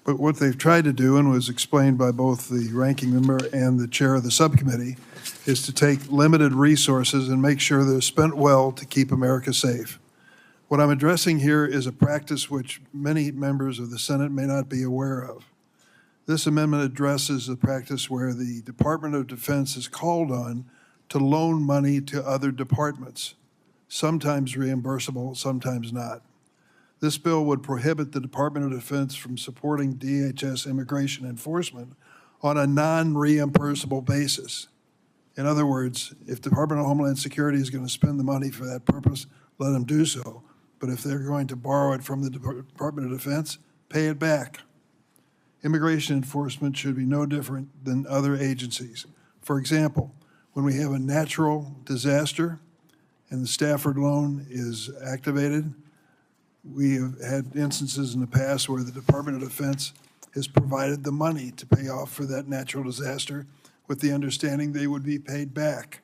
But what they've tried to do, and was explained by both the ranking member and the chair of the subcommittee, is to take limited resources and make sure they're spent well to keep America safe. What I'm addressing here is a practice which many members of the Senate may not be aware of. This amendment addresses the practice where the Department of Defense is called on to loan money to other departments, sometimes reimbursable, sometimes not. This bill would prohibit the Department of Defense from supporting DHS immigration enforcement on a non-reimbursable basis. In other words, if the Department of Homeland Security is going to spend the money for that purpose, let them do so. But if they're going to borrow it from the Department of Defense, pay it back. Immigration enforcement should be no different than other agencies. For example, when we have a natural disaster and the Stafford loan is activated, we have had instances in the past where the Department of Defense has provided the money to pay off for that natural disaster with the understanding they would be paid back,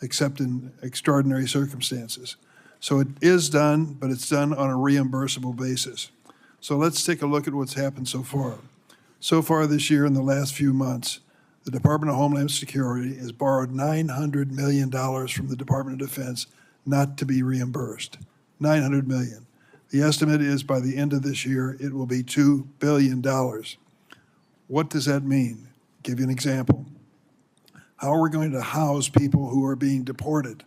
except in extraordinary circumstances. So it is done, but it's done on a reimbursable basis. So let's take a look at what's happened so far. So far this year, in the last few months, the Department of Homeland Security has borrowed $900 million from the Department of Defense not to be reimbursed. $900 million. The estimate is by the end of this year, it will be $2 billion. What does that mean? Give you an example. How are we going to house people who are being deported?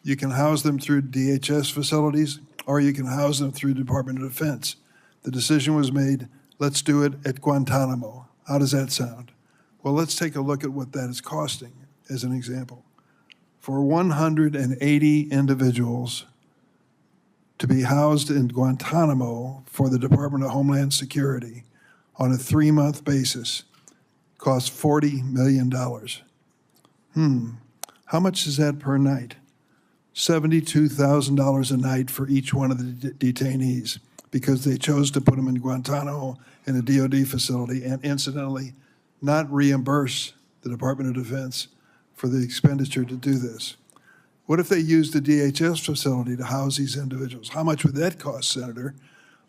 You can house them through DHS facilities, or you can house them through Department of Defense. The decision was made, let's do it at Guantanamo. How does that sound? Well, let's take a look at what that is costing as an example. For 180 individuals to be housed in Guantanamo for the Department of Homeland Security on a 3-month basis costs $40 million. How much is that per night? $72,000 a night for each one of the detainees because they chose to put them in Guantanamo in a DOD facility and incidentally not reimburse the Department of Defense for the expenditure to do this. What if they used the DHS facility to house these individuals? How much would that cost, Senator?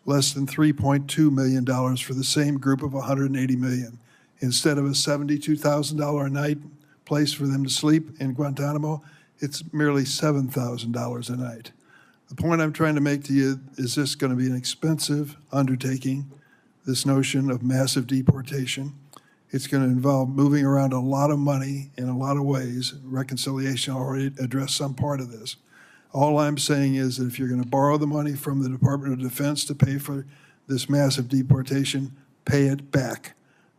Less than $3.2 million for the same group of 180 million. Instead of a $72,000 a night place for them to sleep in Guantanamo, it's merely $7,000 a night. The point I'm trying to make to you is this going to be an expensive undertaking, this notion of massive deportation. It's going to involve moving around a lot of money in a lot of ways. Reconciliation already addressed some part of this. All I'm saying is that if you're going to borrow the money from the Department of Defense to pay for this massive deportation, pay it back.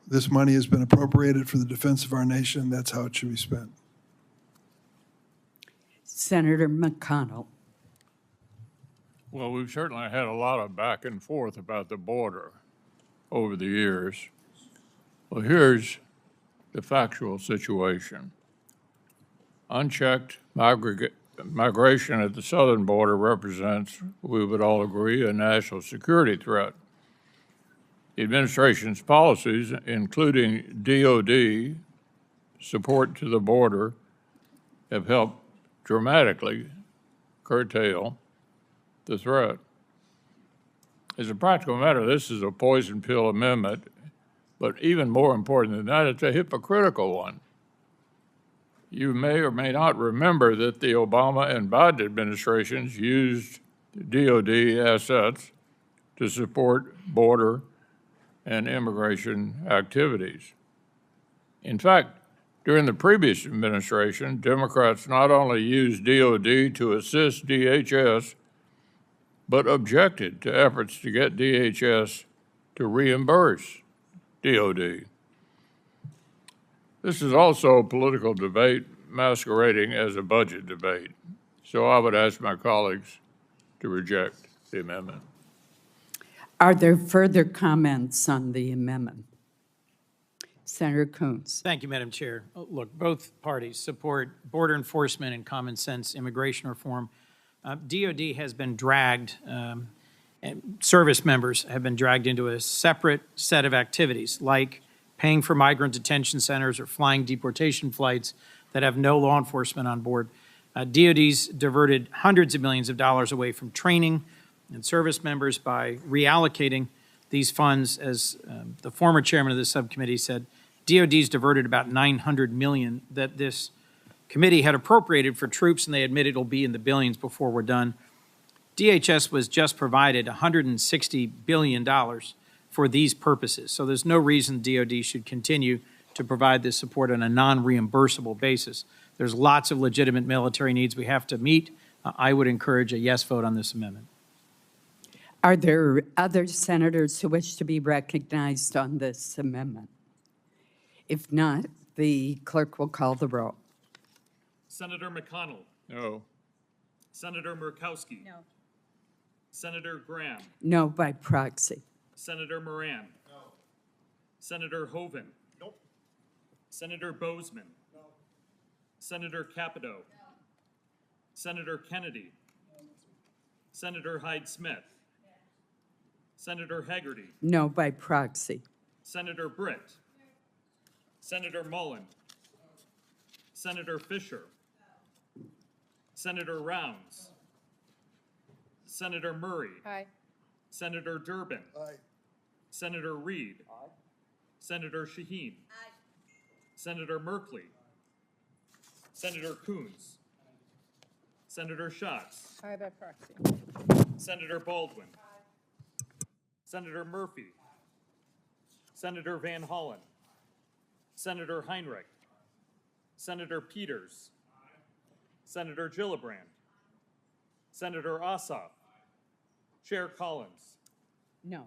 This money has been appropriated for the defense of our nation. That's how it should be spent. Senator McConnell. Well, we've certainly had a lot of back and forth about the border over the years. Well, here's the factual situation. Unchecked migration at the southern border represents, we would all agree, a national security threat. The administration's policies, including DOD support to the border, have helped dramatically curtail the threat. As a practical matter, this is a poison pill amendment, but even more important than that, it's a hypocritical one. You may or may not remember that the Obama and Biden administrations used DOD assets to support border and immigration activities. In fact, during the previous administration, Democrats not only used DOD to assist DHS, but objected to efforts to get DHS to reimburse DOD. This is also a political debate masquerading as a budget debate. So I would ask my colleagues to reject the amendment. Are there further comments on the amendment? Senator Coons. Thank you, Madam Chair. Look, both parties support border enforcement and common sense immigration reform. DOD has been dragged, and service members have been dragged into a separate set of activities like paying for migrant detention centers or flying deportation flights that have no law enforcement on board. DOD's diverted hundreds of millions of dollars away from training and service members by reallocating these funds. As the former chairman of the subcommittee said, DOD's diverted about $900 million that this committee had appropriated for troops, and they admit it'll be in the billions before we're done. DHS was just provided $160 billion for these purposes, so there's no reason DOD should continue to provide this support on a non-reimbursable basis. There's lots of legitimate military needs we have to meet. I would encourage a yes vote on this amendment. Are there other senators who wish to be recognized on this amendment? If not, the clerk will call the roll. Senator McConnell. No. Senator Murkowski. No. Senator Graham. No by proxy. Senator Moran. No. Senator Hoeven. Nope. Senator Bozeman. No. Senator Capito. No. Senator Kennedy. No. Senator Hyde-Smith. No. Senator Hagerty. No by proxy. Senator Britt. No. Senator Mullen. No. Senator Fisher. No. Senator Rounds. Senator Murray. Aye. Senator Durbin. Aye. Senator Reed. Aye. Senator Shaheen. Aye. Senator Merkley. Senator Coons. Senator Schatz. Aye by proxy. Senator Baldwin. Senator Murphy. Senator Van Hollen, Senator Heinrich, Senator Peters, Senator Gillibrand, Senator Ossoff, Chair Collins. No.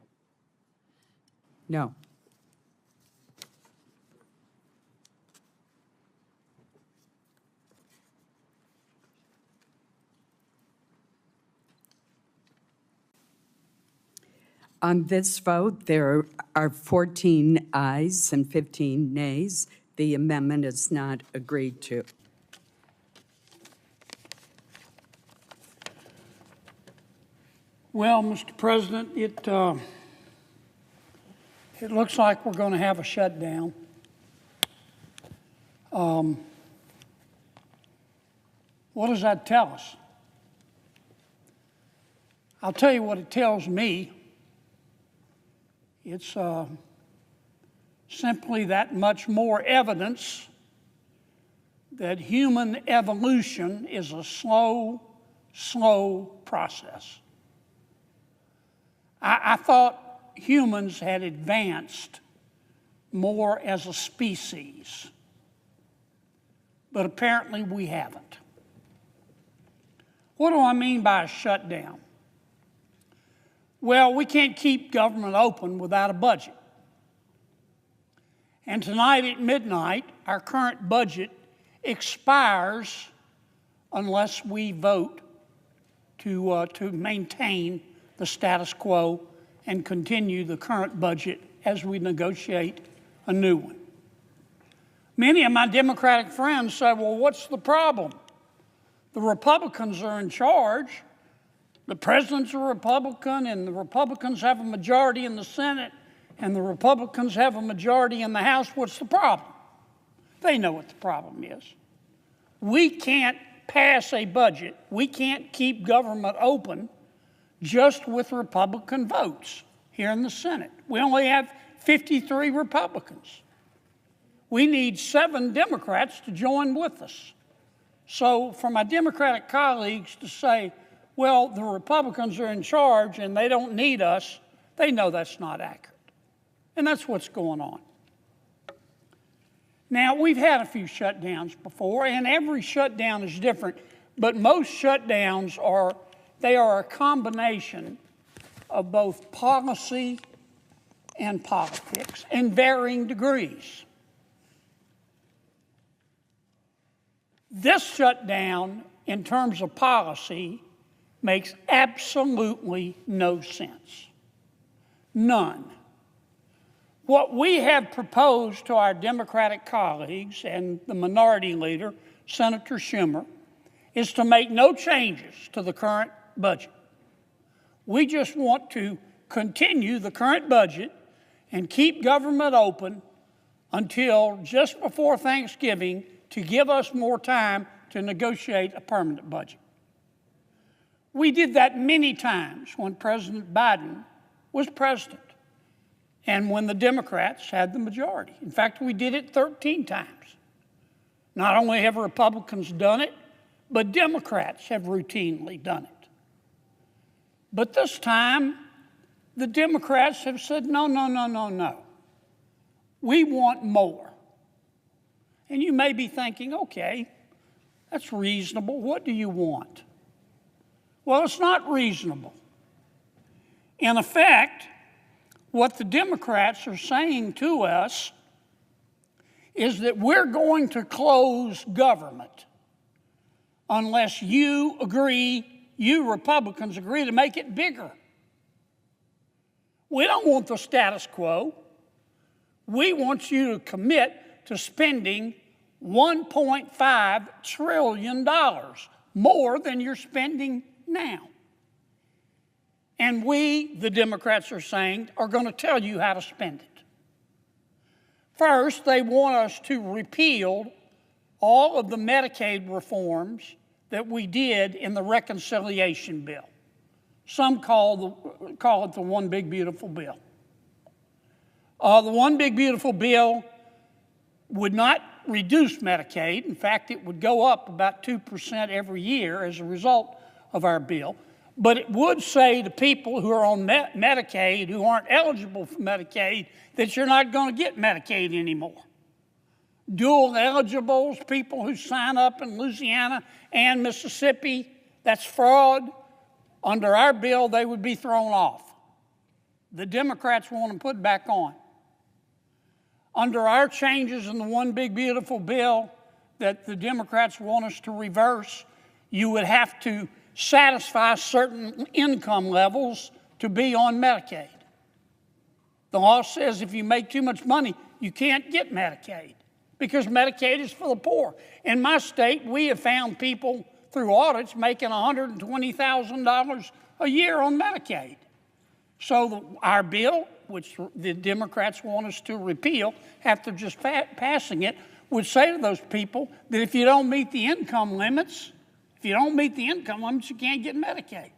No. On this vote, there are 14 ayes and 15 nays. The amendment is not agreed to. Well, Mr. President, it looks like we're going to have a shutdown. What does that tell us? I'll tell you what it tells me. It's simply that much more evidence that human evolution is a slow process. I thought humans had advanced more as a species, but apparently we haven't. What do I mean by a shutdown? Well, we can't keep government open without a budget. And tonight at midnight, our current budget expires unless we vote to maintain the status quo and continue the current budget as we negotiate a new one. Many of my Democratic friends say, well, what's the problem? The Republicans are in charge. The president's a Republican, and the Republicans have a majority in the Senate, and the Republicans have a majority in the House. What's the problem? They know what the problem is. We can't pass a budget. We can't keep government open just with Republican votes here in the Senate. We only have 53 Republicans. We need 7 Democrats to join with us. So for my Democratic colleagues to say, well, the Republicans are in charge and they don't need us, they know that's not accurate. And that's what's going on. Now, we've had a few shutdowns before, and every shutdown is different, but most shutdowns are a combination of both policy and politics in varying degrees. This shutdown, in terms of policy, makes absolutely no sense. None. What we have proposed to our Democratic colleagues and the minority leader, Senator Schumer, is to make no changes to the current budget. We just want to continue the current budget and keep government open until just before Thanksgiving to give us more time to negotiate a permanent budget. We did that many times when President Biden was president and when the Democrats had the majority. In fact, we did it 13 times. Not only have Republicans done it, but Democrats have routinely done it. But this time, the Democrats have said, no. We want more. And you may be thinking, okay, that's reasonable. What do you want? Well, it's not reasonable. In effect, what the Democrats are saying to us is that we're going to close government unless you Republicans agree to make it bigger. We don't want the status quo. We want you to commit to spending $1.5 trillion more than you're spending now. And we, the Democrats are saying, are going to tell you how to spend it. First, they want us to repeal all of the Medicaid reforms that we did in the reconciliation bill. Some call it the One Big Beautiful Bill. The One Big Beautiful Bill would not reduce Medicaid. In fact, it would go up about 2% every year as a result of our bill. But it would say to people who are on Medicaid, who aren't eligible for Medicaid, that you're not going to get Medicaid anymore. Dual eligibles, people who sign up in Louisiana and Mississippi, that's fraud. Under our bill, they would be thrown off. The Democrats want them put back on. Under our changes in the One Big Beautiful Bill that the Democrats want us to reverse, you would have to satisfy certain income levels to be on Medicaid. The law says if you make too much money, you can't get Medicaid because Medicaid is for the poor. In my state, we have found people through audits making $120,000 a year on Medicaid. So our bill, which the Democrats want us to repeal after just passing it, would say to those people that if you don't meet the income limits, you can't get Medicaid.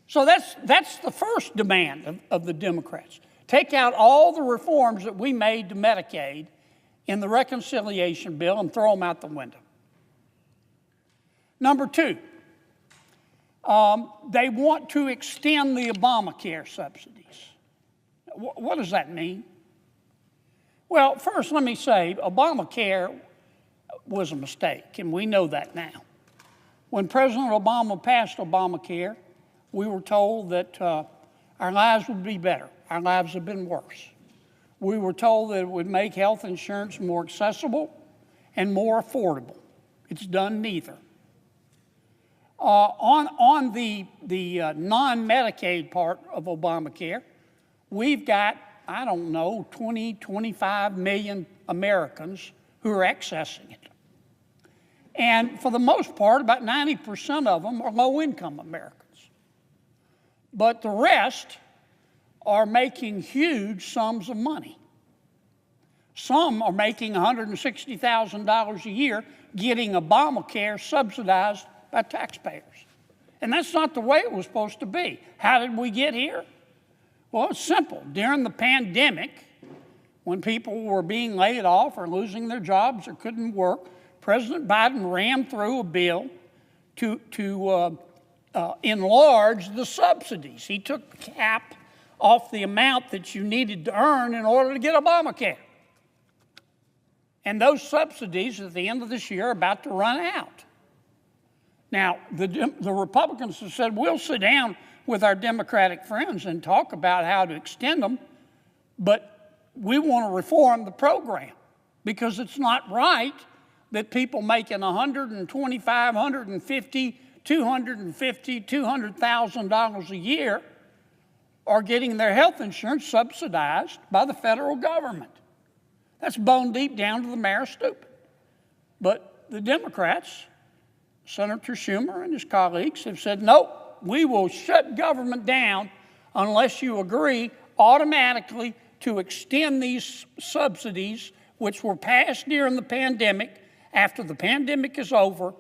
So that's the first demand of the Democrats. Take out all the reforms that we made to Medicaid in the reconciliation bill and throw them out the window. Number two, they want to extend the Obamacare subsidies. What does that mean? Well, first let me say Obamacare was a mistake, and we know that now. When President Obama passed Obamacare, we were told that our lives would be better. Our lives have been worse. We were told that it would make health insurance more accessible and more affordable. It's done neither. On the non-Medicaid part of Obamacare, we've got, 25 million Americans who are accessing it. And for the most part, about 90% of them are low-income Americans. But the rest are making huge sums of money. Some are making $160,000 a year getting Obamacare subsidized by taxpayers. And that's not the way it was supposed to be. How did we get here? Well, it's simple. During the pandemic, when people were being laid off or losing their jobs or couldn't work, President Biden rammed through a bill to enlarge the subsidies. He took the cap off the amount that you needed to earn in order to get Obamacare. And those subsidies at the end of this year are about to run out. Now, the Republicans have said, we'll sit down with our Democratic friends and talk about how to extend them, but we want to reform the program because it's not right that people making $125,000, $150,000, $250,000, $200,000 a year are getting their health insurance subsidized by the federal government. That's bone deep down to the marrow stupid. But the Democrats, Senator Schumer and his colleagues, have said, nope, we will shut government down unless you agree automatically to extend these subsidies, which were passed during the pandemic, after the pandemic is over,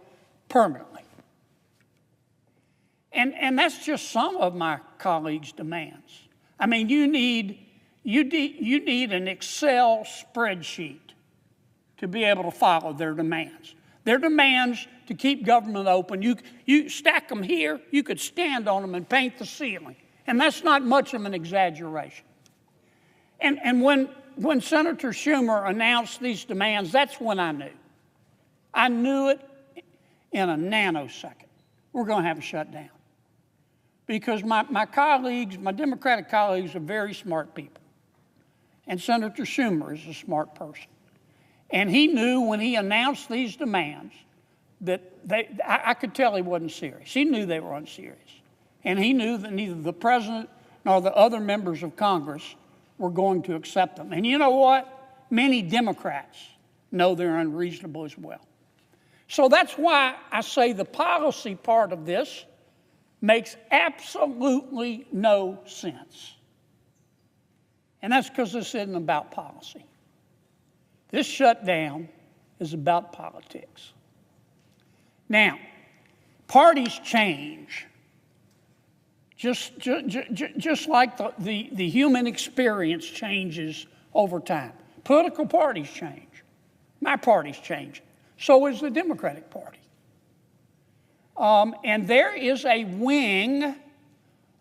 permanently. And that's just some of my colleagues' demands. I mean, you need an Excel spreadsheet to be able to follow their demands. Their demands to keep government open, you stack them here, you could stand on them and paint the ceiling. And that's not much of an exaggeration. And when Senator Schumer announced these demands, that's when I knew. I knew it in a nanosecond. We're going to have a shutdown. Because my colleagues, my Democratic colleagues, are very smart people. And Senator Schumer is a smart person. And he knew when he announced these demands that I could tell he wasn't serious. He knew they were unserious. And he knew that neither the president nor the other members of Congress were going to accept them. And you know what? Many Democrats know they're unreasonable as well. So that's why I say the policy part of this makes absolutely no sense. And that's because this isn't about policy. This shutdown is about politics. Now, parties change, just like the human experience changes over time. Political parties change. My party's changing. So is the Democratic Party. And there is a wing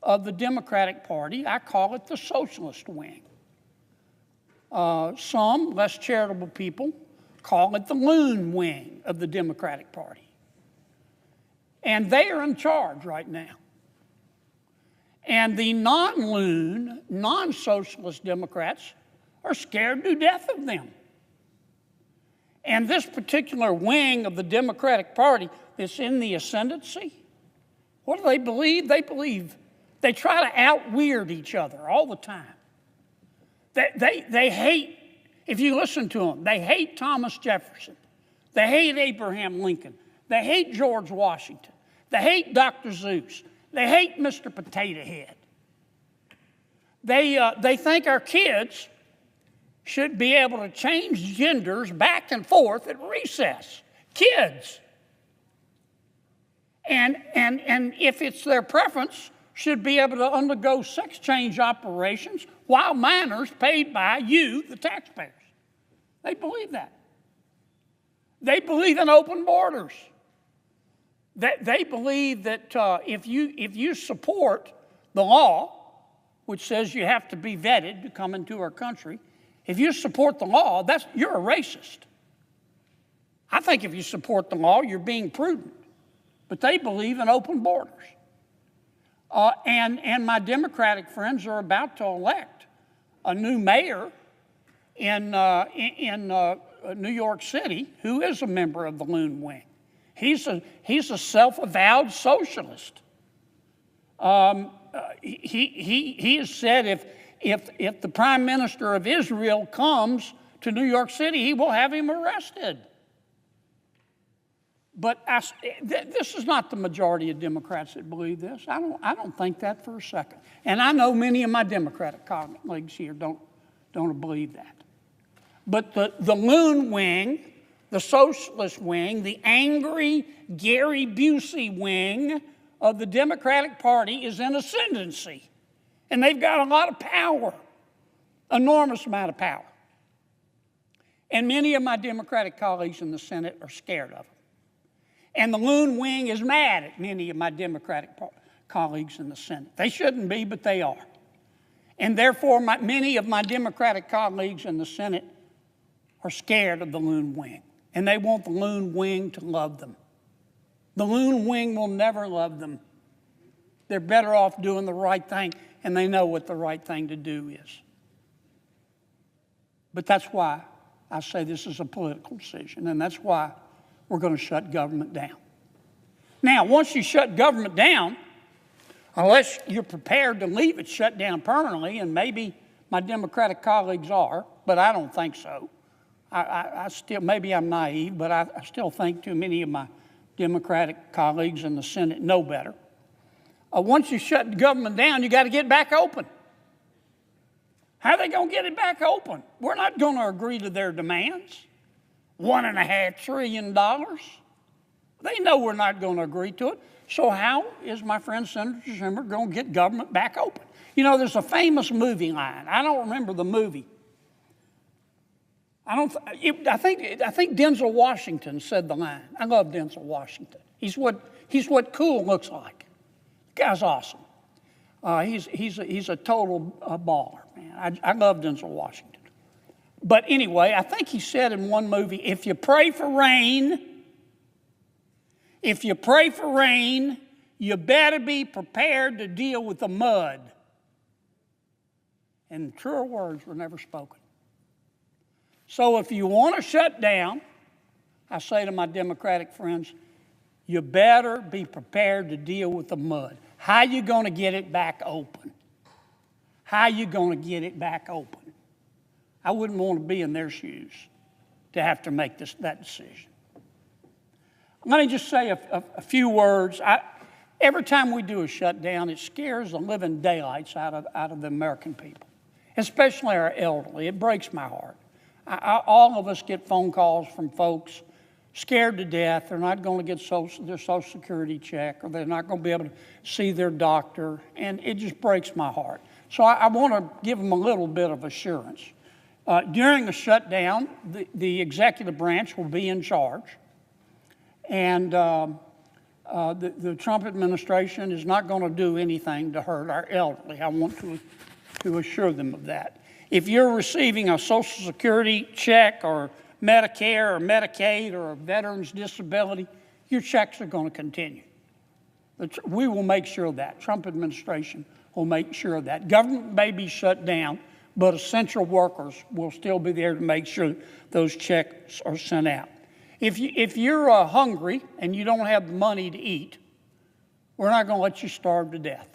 of the Democratic Party, I call it the socialist wing. Some less charitable people call it the loon wing of the Democratic Party. And they are in charge right now. And the non-loon, non-socialist Democrats are scared to death of them. And this particular wing of the Democratic Party that's in the ascendancy, what do they believe? They try to out-weird each other all the time. They hate, if you listen to them, they hate Thomas Jefferson. They hate Abraham Lincoln. They hate George Washington. They hate Dr. Seuss. They hate Mr. Potato Head. They think our kids should be able to change genders back and forth at recess. Kids. And if it's their preference, should be able to undergo sex change operations while minors paid by you, the taxpayers. They believe that. They believe in open borders. They believe that if you support the law, which says you have to be vetted to come into our country, if you support the law, you're a racist. I think if you support the law, you're being prudent. But they believe in open borders. And my Democratic friends are about to elect a new mayor in New York City who is a member of the Loon Wing. He's a self-avowed socialist. He has said if the Prime Minister of Israel comes to New York City, he will have him arrested. But this is not the majority of Democrats that believe this. I don't think that for a second. And I know many of my Democratic colleagues here don't believe that. But the Loon Wing, the socialist wing, the angry Gary Busey wing of the Democratic Party is in ascendancy. And they've got a lot of power, enormous amount of power. And many of my Democratic colleagues in the Senate are scared of them. And the Loon Wing is mad at many of my Democratic colleagues in the Senate. They shouldn't be, but they are. And therefore, many of my Democratic colleagues in the Senate are scared of the Loon Wing. And they want the Loon Wing to love them. The Loon Wing will never love them. They're better off doing the right thing, and they know what the right thing to do is. But that's why I say this is a political decision, and that's why we're going to shut government down. Now, once you shut government down, unless you're prepared to leave it shut down permanently, and maybe my Democratic colleagues are, but I don't think so. I still, maybe I'm naive, but I still think too many of my Democratic colleagues in the Senate know better. Once you shut the government down, you got to get back open. How are they going to get it back open? We're not going to agree to their demands. $1.5 trillion. They know we're not going to agree to it. So how is my friend Senator Schumer going to get government back open? You know, there's a famous movie line. I don't remember the movie. I think Denzel Washington said the line. I love Denzel Washington. He's what cool looks like. The guy's awesome. He's a total baller, man. I love Denzel Washington. But anyway, I think he said in one movie, if you pray for rain, you better be prepared to deal with the mud. And truer words were never spoken. So if you want to shut down, I say to my Democratic friends, you better be prepared to deal with the mud. How are you going to get it back open? How are you going to get it back open? I wouldn't want to be in their shoes to have to make that decision. Let me just say a few words. Every time we do a shutdown, it scares the living daylights out of the American people, especially our elderly. It breaks my heart. All of us get phone calls from folks scared to death. They're not going to get their Social Security check, or they're not going to be able to see their doctor, and it just breaks my heart. So I want to give them a little bit of assurance. During the shutdown, the executive branch will be in charge, and The Trump administration is not going to do anything to hurt our elderly. I want to assure them of that. If you're receiving a Social Security check or Medicare or Medicaid or a veteran's disability, your checks are going to continue. We will make sure of that. Trump administration will make sure of that. Government may be shut down, but essential workers will still be there to make sure those checks are sent out. If you're hungry and you don't have the money to eat, we're not going to let you starve to death.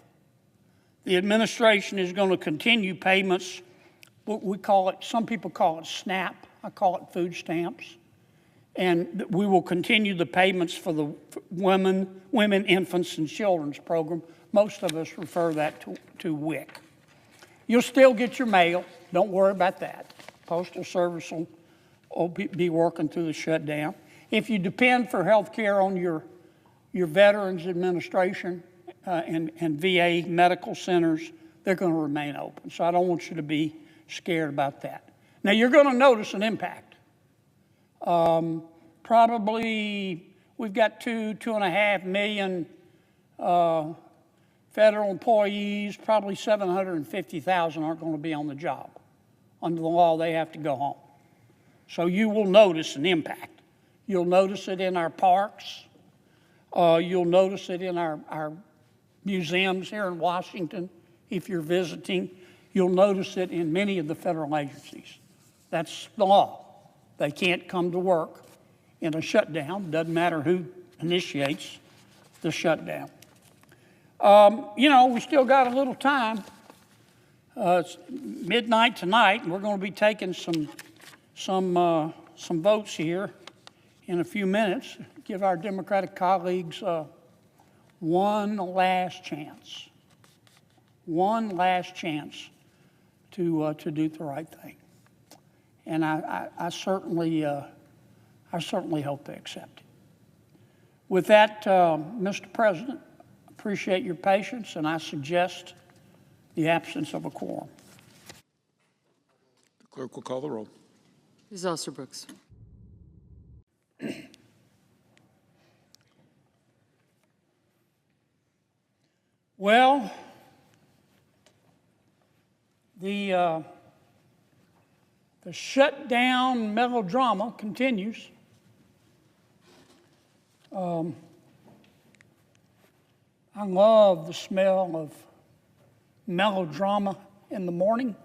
The administration is going to continue payments. What we call it, some people call it SNAP. I call it food stamps. And we will continue the payments for the women, infants, and children's program. Most of us refer that to WIC. You'll still get your mail. Don't worry about that. Postal Service will be working through the shutdown. If you depend for health care on your Veterans Administration and VA medical centers, they're going to remain open. So I don't want you to be scared about that. Now, you're going to notice an impact. Probably we've got 2.5 million federal employees, probably 750,000 aren't going to be on the job. Under the law, they have to go home. So you will notice an impact. You'll notice it in our parks. You'll notice it in our museums here in Washington. If you're visiting, you'll notice it in many of the federal agencies. That's the law. They can't come to work in a shutdown. Doesn't matter who initiates the shutdown. We still got a little time. It's midnight tonight, and we're going to be taking some votes here in a few minutes. Give our Democratic colleagues one last chance. One last chance to do the right thing. And I certainly hope they accept it. With that, Mr. President, appreciate your patience, and I suggest the absence of a quorum. The clerk will call the roll. Ms. Osterbrooks. Well, the shutdown melodrama continues. I love the smell of melodrama in the morning.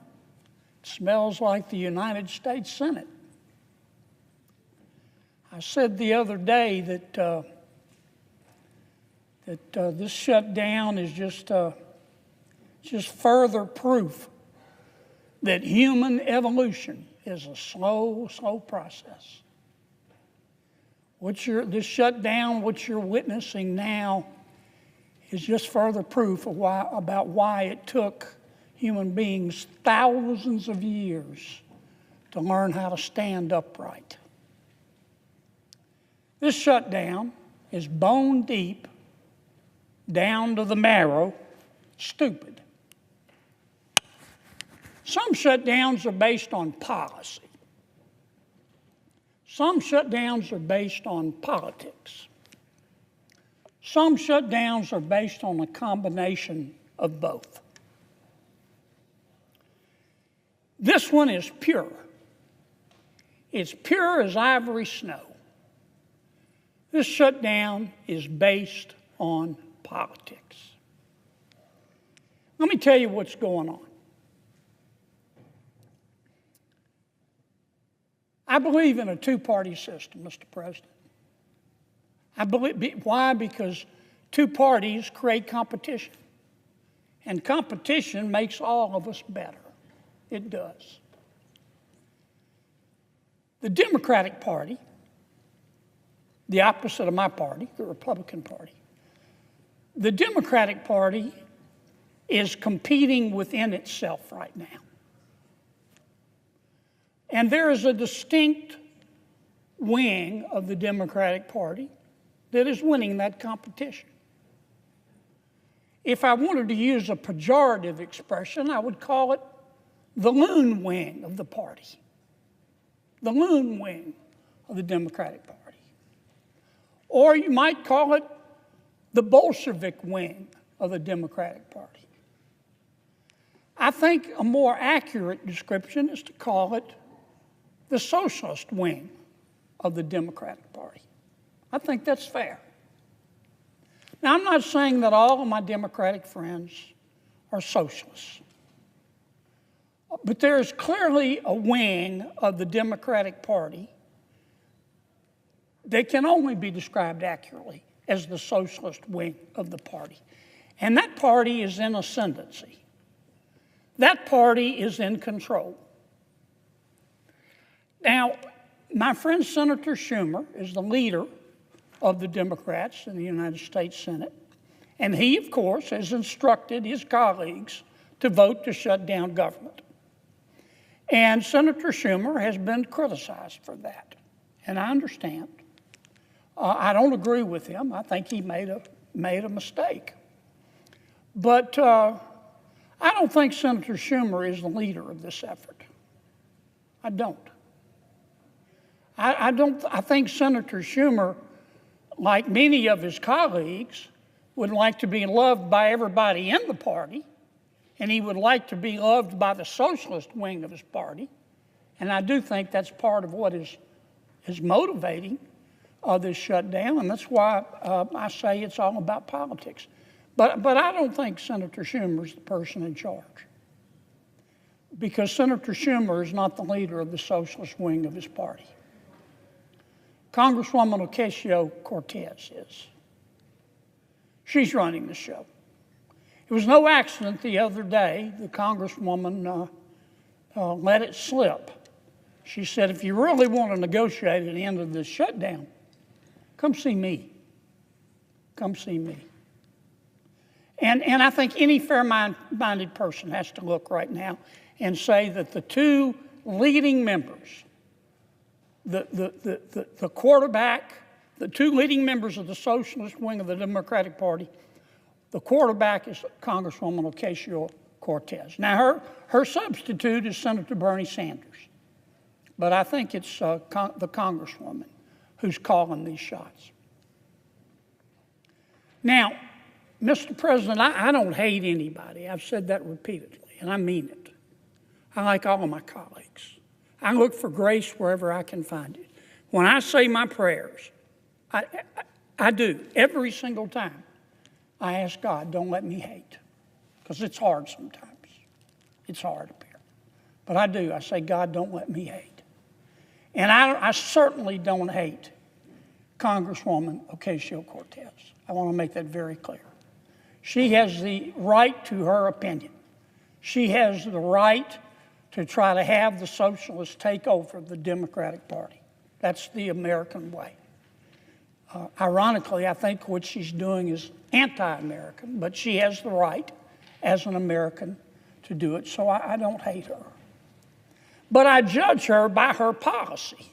It smells like the United States Senate. I said the other day that this shutdown is just further proof that human evolution is a slow process. This shutdown, what you're witnessing now, is just further proof of why it took human beings thousands of years to learn how to stand upright. This shutdown is bone deep, down to the marrow, stupid. Some shutdowns are based on policy. Some shutdowns are based on politics. Some shutdowns are based on a combination of both. This one is pure. It's pure as ivory snow. This shutdown is based on politics. Let me tell you what's going on. I believe in a two-party system, Mr. President. Why? Because two parties create competition. And competition makes all of us better. It does. The Democratic Party, the opposite of my party, the Republican Party, the Democratic Party is competing within itself right now. And there is a distinct wing of the Democratic Party that is winning that competition. If I wanted to use a pejorative expression, I would call it the loon wing of the party. The loon wing of the Democratic Party. Or you might call it the Bolshevik wing of the Democratic Party. I think a more accurate description is to call it the socialist wing of the Democratic Party. I think that's fair. Now, I'm not saying that all of my Democratic friends are socialists, but there is clearly a wing of the Democratic Party that can only be described accurately as the socialist wing of the party. And that party is in ascendancy. That party is in control. Now, my friend Senator Schumer is the leader of the Democrats in the United States Senate. And he, of course, has instructed his colleagues to vote to shut down government. And Senator Schumer has been criticized for that. And I understand. I don't agree with him. I think he made a mistake. But I don't think Senator Schumer is the leader of this effort. I don't. I think Senator Schumer, like many of his colleagues, would like to be loved by everybody in the party, and he would like to be loved by the socialist wing of his party. And I do think that's part of what is motivating this shutdown, and that's why I say it's all about politics. But I don't think Senator Schumer is the person in charge, because Senator Schumer is not the leader of the socialist wing of his party. Congresswoman Ocasio-Cortez is. She's running the show. It was no accident the other day the Congresswoman let it slip. She said, if you really want to negotiate an end of this shutdown, come see me. Come see me. And I think any fair-minded person has to look right now and say that the two leading members, the quarterback, the two leading members of the socialist wing of the Democratic Party, the quarterback is Congresswoman Ocasio-Cortez. Now, her substitute is Senator Bernie Sanders. But I think it's the Congresswoman who's calling these shots. Now, Mr. President, I don't hate anybody. I've said that repeatedly, and I mean it. I like all of my colleagues. I look for grace wherever I can find it. When I say my prayers, I do, every single time. I ask God, don't let me hate, because it's hard sometimes. It's hard up here. But I do. I say, God, don't let me hate. And I certainly don't hate Congresswoman Ocasio-Cortez. I want to make that very clear. She has the right to her opinion. She has the right to try to have the socialists take over the Democratic Party. That's the American way. Ironically, I think what she's doing is anti-American, but she has the right as an American to do it, so I don't hate her. But I judge her by her policy.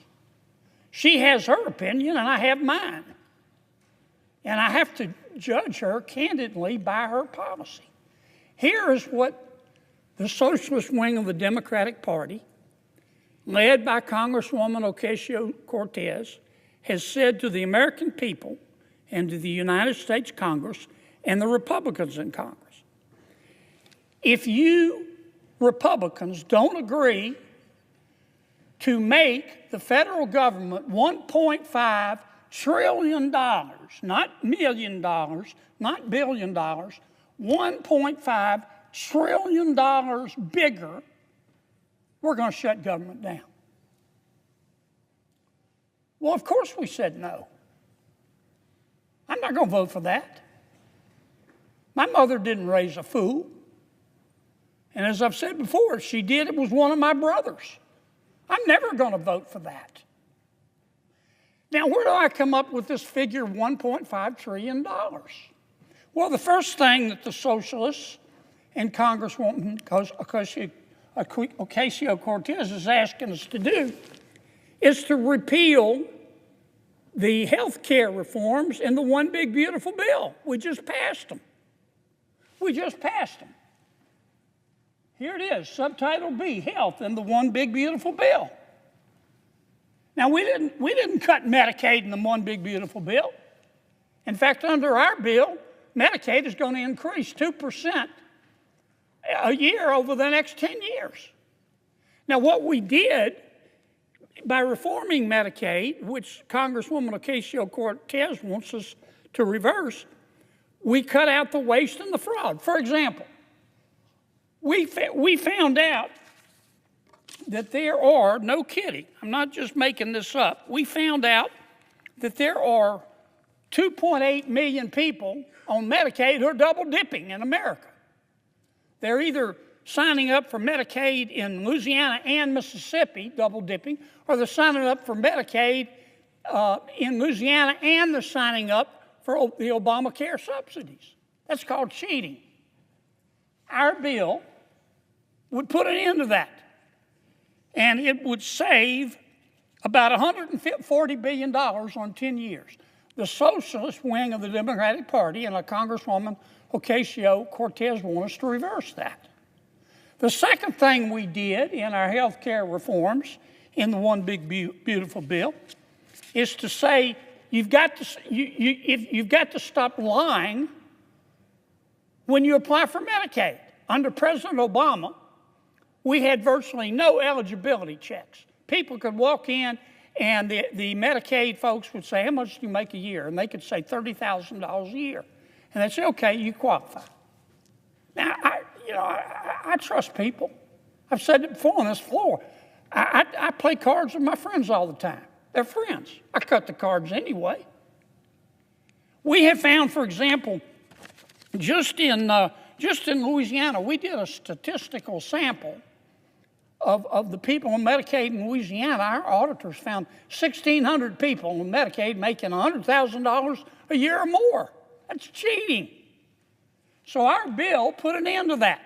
She has her opinion, and I have mine. And I have to judge her candidly by her policy. Here is what the socialist wing of the Democratic Party, led by Congresswoman Ocasio-Cortez, has said to the American people and to the United States Congress and the Republicans in Congress. If you Republicans don't agree to make the federal government $1.5 trillion, not $1 million, not $1 billion, $1.5 trillion bigger, we're going to shut government down. Well, of course we said no. I'm not going to vote for that. My mother didn't raise a fool. And as I've said before, if she did, it was one of my brothers. I'm never going to vote for that. Now, where do I come up with this figure of $1.5 trillion? Well, the first thing that the socialists and Congresswoman Ocasio-Cortez is asking us to do is to repeal the health care reforms in the One Big Beautiful Bill. We just passed them. We just passed them. Here it is, Subtitle B, Health in the One Big Beautiful Bill. Now, we didn't cut Medicaid in the One Big Beautiful Bill. In fact, under our bill, Medicaid is going to increase 2% a year over the next 10 years. Now, what we did by reforming Medicaid, which Congresswoman Ocasio-Cortez wants us to reverse, we cut out the waste and the fraud. For example, we found out that there are, no kidding, I'm not just making this up, we found out that there are 2.8 million people on Medicaid who are double dipping in America. They're either signing up for Medicaid in Louisiana and Mississippi, double dipping, or they're signing up for Medicaid in Louisiana and they're signing up for the Obamacare subsidies. That's called cheating. Our bill would put an end to that. And it would save about $140 billion on 10 years. The socialist wing of the Democratic Party and Congresswoman Ocasio-Cortez want us to reverse that. The second thing we did in our health care reforms in the One Big Beautiful Bill is to say you've got to stop lying when you apply for Medicaid. Under President Obama, we had virtually no eligibility checks. People could walk in and the Medicaid folks would say, how much do you make a year? And they could say $30,000 a year. And they'd say, okay, you qualify. Now, I trust people. I've said it before on this floor. I play cards with my friends all the time. They're friends. I cut the cards anyway. We have found, for example, just in Louisiana, we did a statistical sample of the people on Medicaid in Louisiana. Our auditors found 1,600 people on Medicaid making $100,000 a year or more. That's cheating. So our bill put an end to that.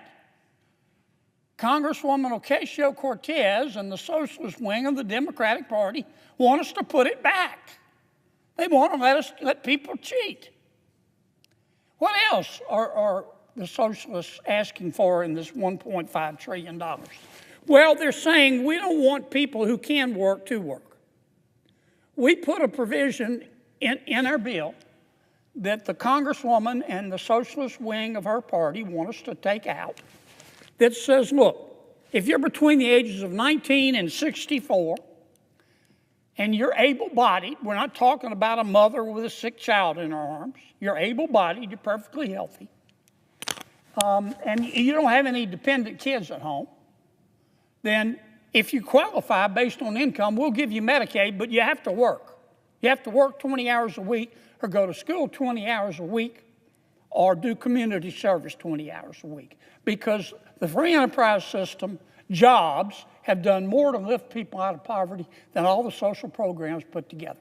Congresswoman Ocasio-Cortez and the socialist wing of the Democratic Party want us to put it back. They want to let people cheat. What else are the socialists asking for in this $1.5 trillion? Well, they're saying we don't want people who can work to work. We put a provision in our bill that the Congresswoman and the socialist wing of her party want us to take out that says, look, if you're between the ages of 19 and 64 and you're able-bodied, we're not talking about a mother with a sick child in her arms, you're able-bodied, you're perfectly healthy, and you don't have any dependent kids at home, then if you qualify based on income, we'll give you Medicaid, but you have to work. You have to work 20 hours a week or go to school 20 hours a week or do community service 20 hours a week. Because the free enterprise system, jobs, have done more to lift people out of poverty than all the social programs put together.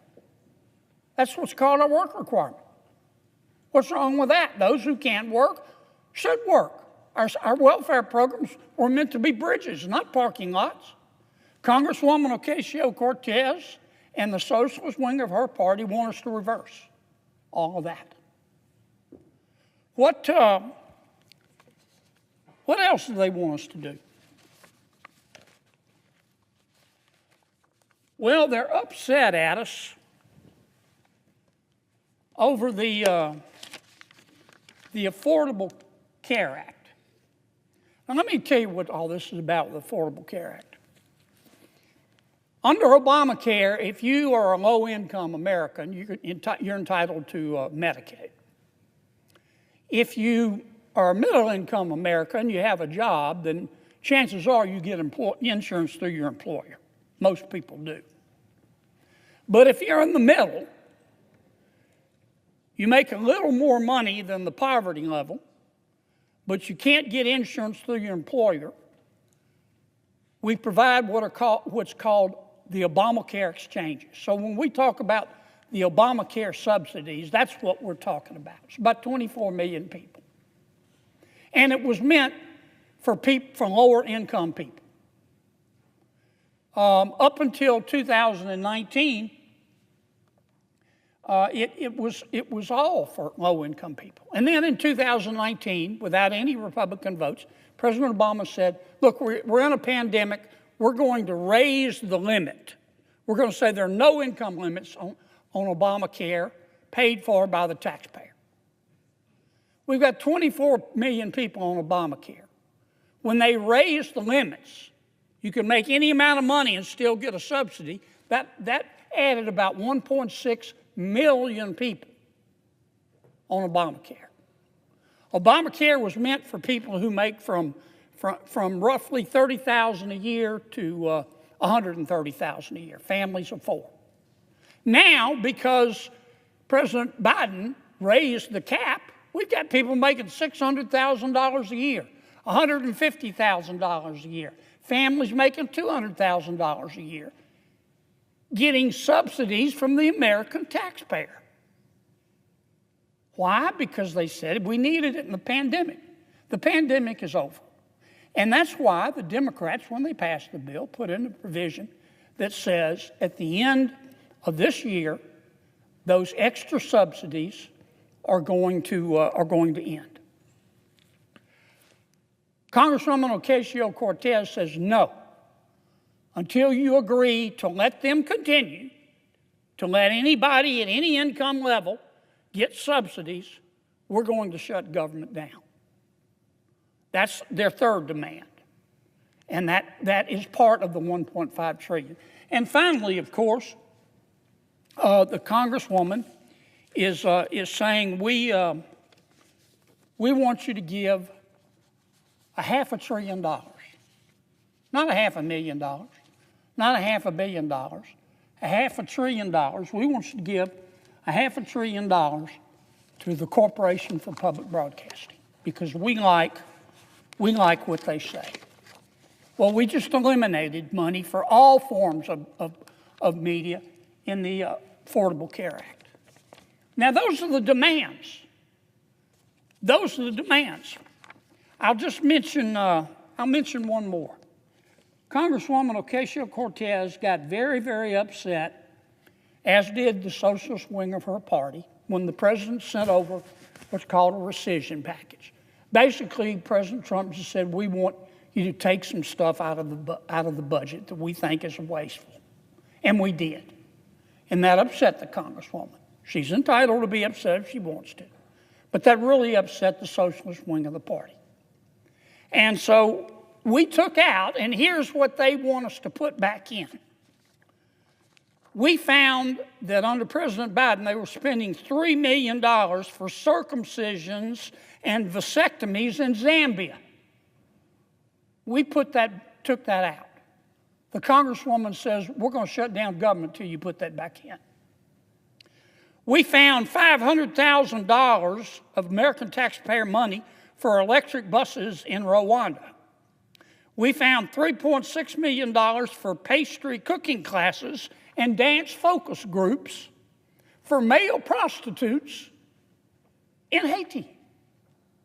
That's what's called a work requirement. What's wrong with that? Those who can't work should work. Our welfare programs were meant to be bridges, not parking lots. Congresswoman Ocasio-Cortez and the socialist wing of her party want us to reverse all of that. What else do they want us to do? Well, they're upset at us over the Affordable Care Act. Now, let me tell you what all this is about with the Affordable Care Act. Under Obamacare, if you are a low-income American, you're entitled to Medicaid. If you are a middle-income American, you have a job, then chances are you get insurance through your employer. Most people do. But if you're in the middle, you make a little more money than the poverty level, but you can't get insurance through your employer, we provide what's called the Obamacare exchanges. So when we talk about the Obamacare subsidies, that's what we're talking about. It's about 24 million people. And it was meant for lower income people. Up until 2019, it was all for low-income people. And then in 2019, without any Republican votes, President Obama said, look, we're in a pandemic. We're going to raise the limit. We're going to say there are no income limits on Obamacare paid for by the taxpayer. We've got 24 million people on Obamacare. When they raised the limits, you could make any amount of money and still get a subsidy. That added about 1.6 million people on Obamacare. Obamacare was meant for people who make from roughly $30,000 a year to $130,000 a year, families of four. Now, because President Biden raised the cap, we've got people making $600,000 a year, $150,000 a year, families making $200,000 a year, getting subsidies from the American taxpayer. Why? Because they said we needed it in the pandemic. The pandemic is over. And that's why the Democrats, when they passed the bill, put in a provision that says at the end of this year, those extra subsidies are going to end. Congresswoman Ocasio-Cortez says no. Until you agree to let them continue, to let anybody at any income level get subsidies, we're going to shut government down. That's their third demand. And that is part of the $1.5 trillion. And finally, of course, the Congresswoman is saying we want you to give $500 billion, not $500,000, not $500 million, $500 billion. We want you to give $500 billion to the Corporation for Public Broadcasting because we like what they say. Well, we just eliminated money for all forms of media in the Affordable Care Act. Now, those are the demands. Those are the demands. I'll mention one more. Congresswoman Ocasio-Cortez got very, very upset, as did the socialist wing of her party, when the president sent over what's called a rescission package. Basically, President Trump just said, we want you to take some stuff out of the budget that we think is wasteful. And we did. And that upset the Congresswoman. She's entitled to be upset if she wants to. But that really upset the socialist wing of the party. And so we took out, and here's what they want us to put back in. We found that under President Biden, they were spending $3 million for circumcisions and vasectomies in Zambia. We took that out. The Congresswoman says, we're going to shut down government until you put that back in. We found $500,000 of American taxpayer money for electric buses in Rwanda. We found $3.6 million for pastry cooking classes and dance focus groups for male prostitutes in Haiti.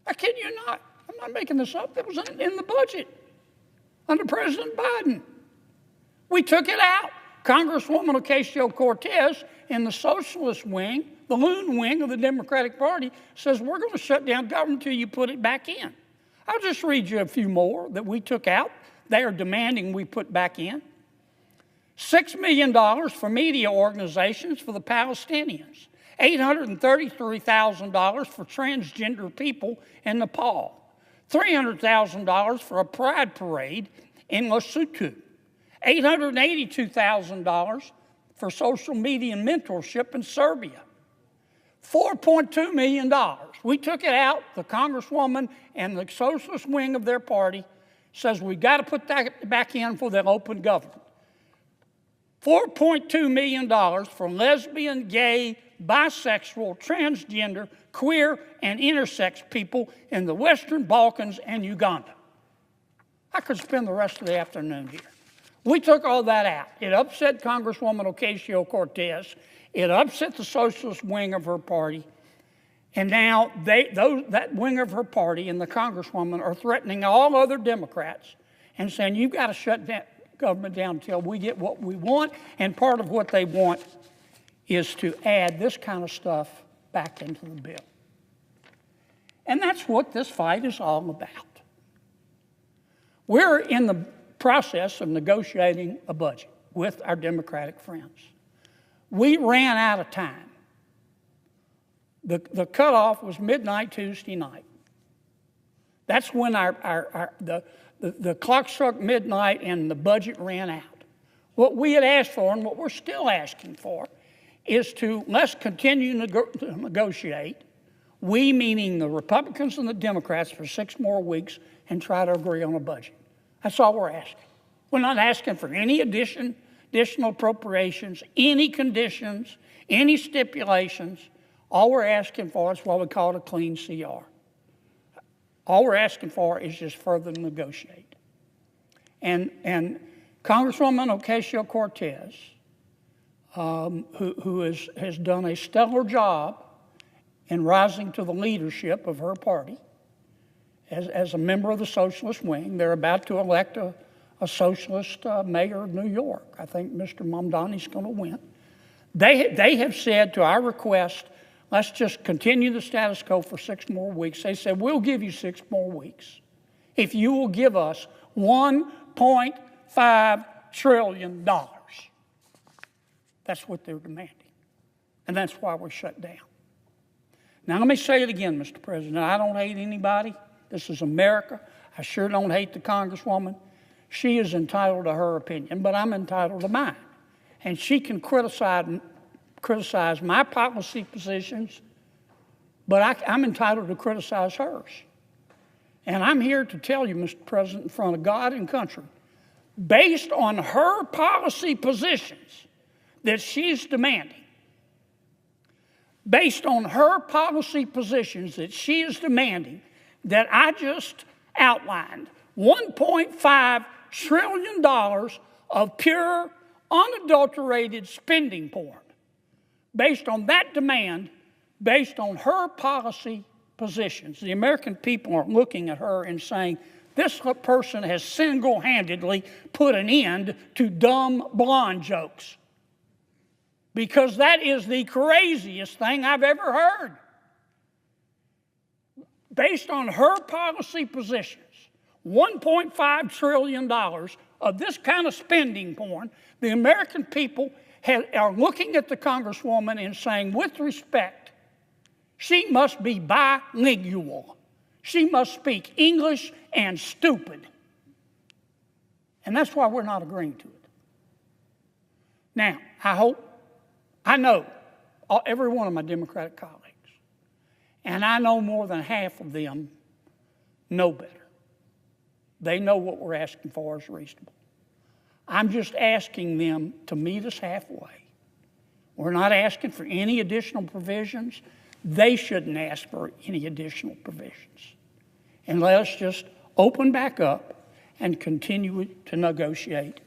I kid you not. I'm not making this up. It was in the budget under President Biden. We took it out. Congresswoman Ocasio-Cortez in the socialist wing, the loon wing of the Democratic Party, says we're going to shut down government until you put it back in. I'll just read you a few more that we took out. They are demanding we put back in. $6 million for media organizations for the Palestinians. $833,000 for transgender people in Nepal. $300,000 for a pride parade in Lesotho. $882,000 for social media mentorship in Serbia. $4.2 million. We took it out. The Congresswoman and the socialist wing of their party says we've got to put that back in for the open government. $4.2 million for lesbian, gay, bisexual, transgender, queer, and intersex people in the Western Balkans and Uganda. I could spend the rest of the afternoon here. We took all that out. It upset Congresswoman Ocasio-Cortez. It upset the socialist wing of her party. And now that wing of her party and the Congresswoman are threatening all other Democrats and saying, you've got to shut that government down until we get what we want. And part of what they want is to add this kind of stuff back into the bill. And that's what this fight is all about. We're in the process of negotiating a budget with our Democratic friends. We ran out of time. The cutoff was midnight Tuesday night. That's when the clock struck midnight and the budget ran out. What we had asked for and what we're still asking for is let's continue to negotiate, we meaning the Republicans and the Democrats, for 6 more weeks and try to agree on a budget. That's all we're asking. We're not asking for any additional appropriations, any conditions, any stipulations. All we're asking for is what we call a clean CR. All we're asking for is just further negotiate. And Congresswoman Ocasio-Cortez, who has done a stellar job in rising to the leadership of her party as a member of the socialist wing. They're about to elect a socialist mayor of New York. I think Mr. Mamdani's going to win. They have said to our request, let's just continue the status quo for 6 more weeks. They said, we'll give you 6 more weeks if you will give us $1.5 trillion. That's what they're demanding. And that's why we're shut down. Now, let me say it again, Mr. President. I don't hate anybody. This is America. I sure don't hate the Congresswoman. She is entitled to her opinion, but I'm entitled to mine. And she can criticize my policy positions, but I'm entitled to criticize hers. And I'm here to tell you, Mr. President, in front of God and country, based on her policy positions that she's demanding, based on her policy positions that she is demanding, that I just outlined, $1.5 trillion of pure, unadulterated spending porn. Based on that demand, based on her policy positions, the American people are looking at her and saying, this person has single-handedly put an end to dumb blonde jokes. Because that is the craziest thing I've ever heard. Based on her policy positions, $1.5 trillion of this kind of spending porn, the American people are looking at the Congresswoman and saying, with respect, she must be bilingual. She must speak English and stupid. And that's why we're not agreeing to it. Now, I know every one of my Democratic colleagues, and I know more than half of them know better. They know what we're asking for is reasonable. I'm just asking them to meet us halfway. We're not asking for any additional provisions. They shouldn't ask for any additional provisions. And let us just open back up and continue to negotiate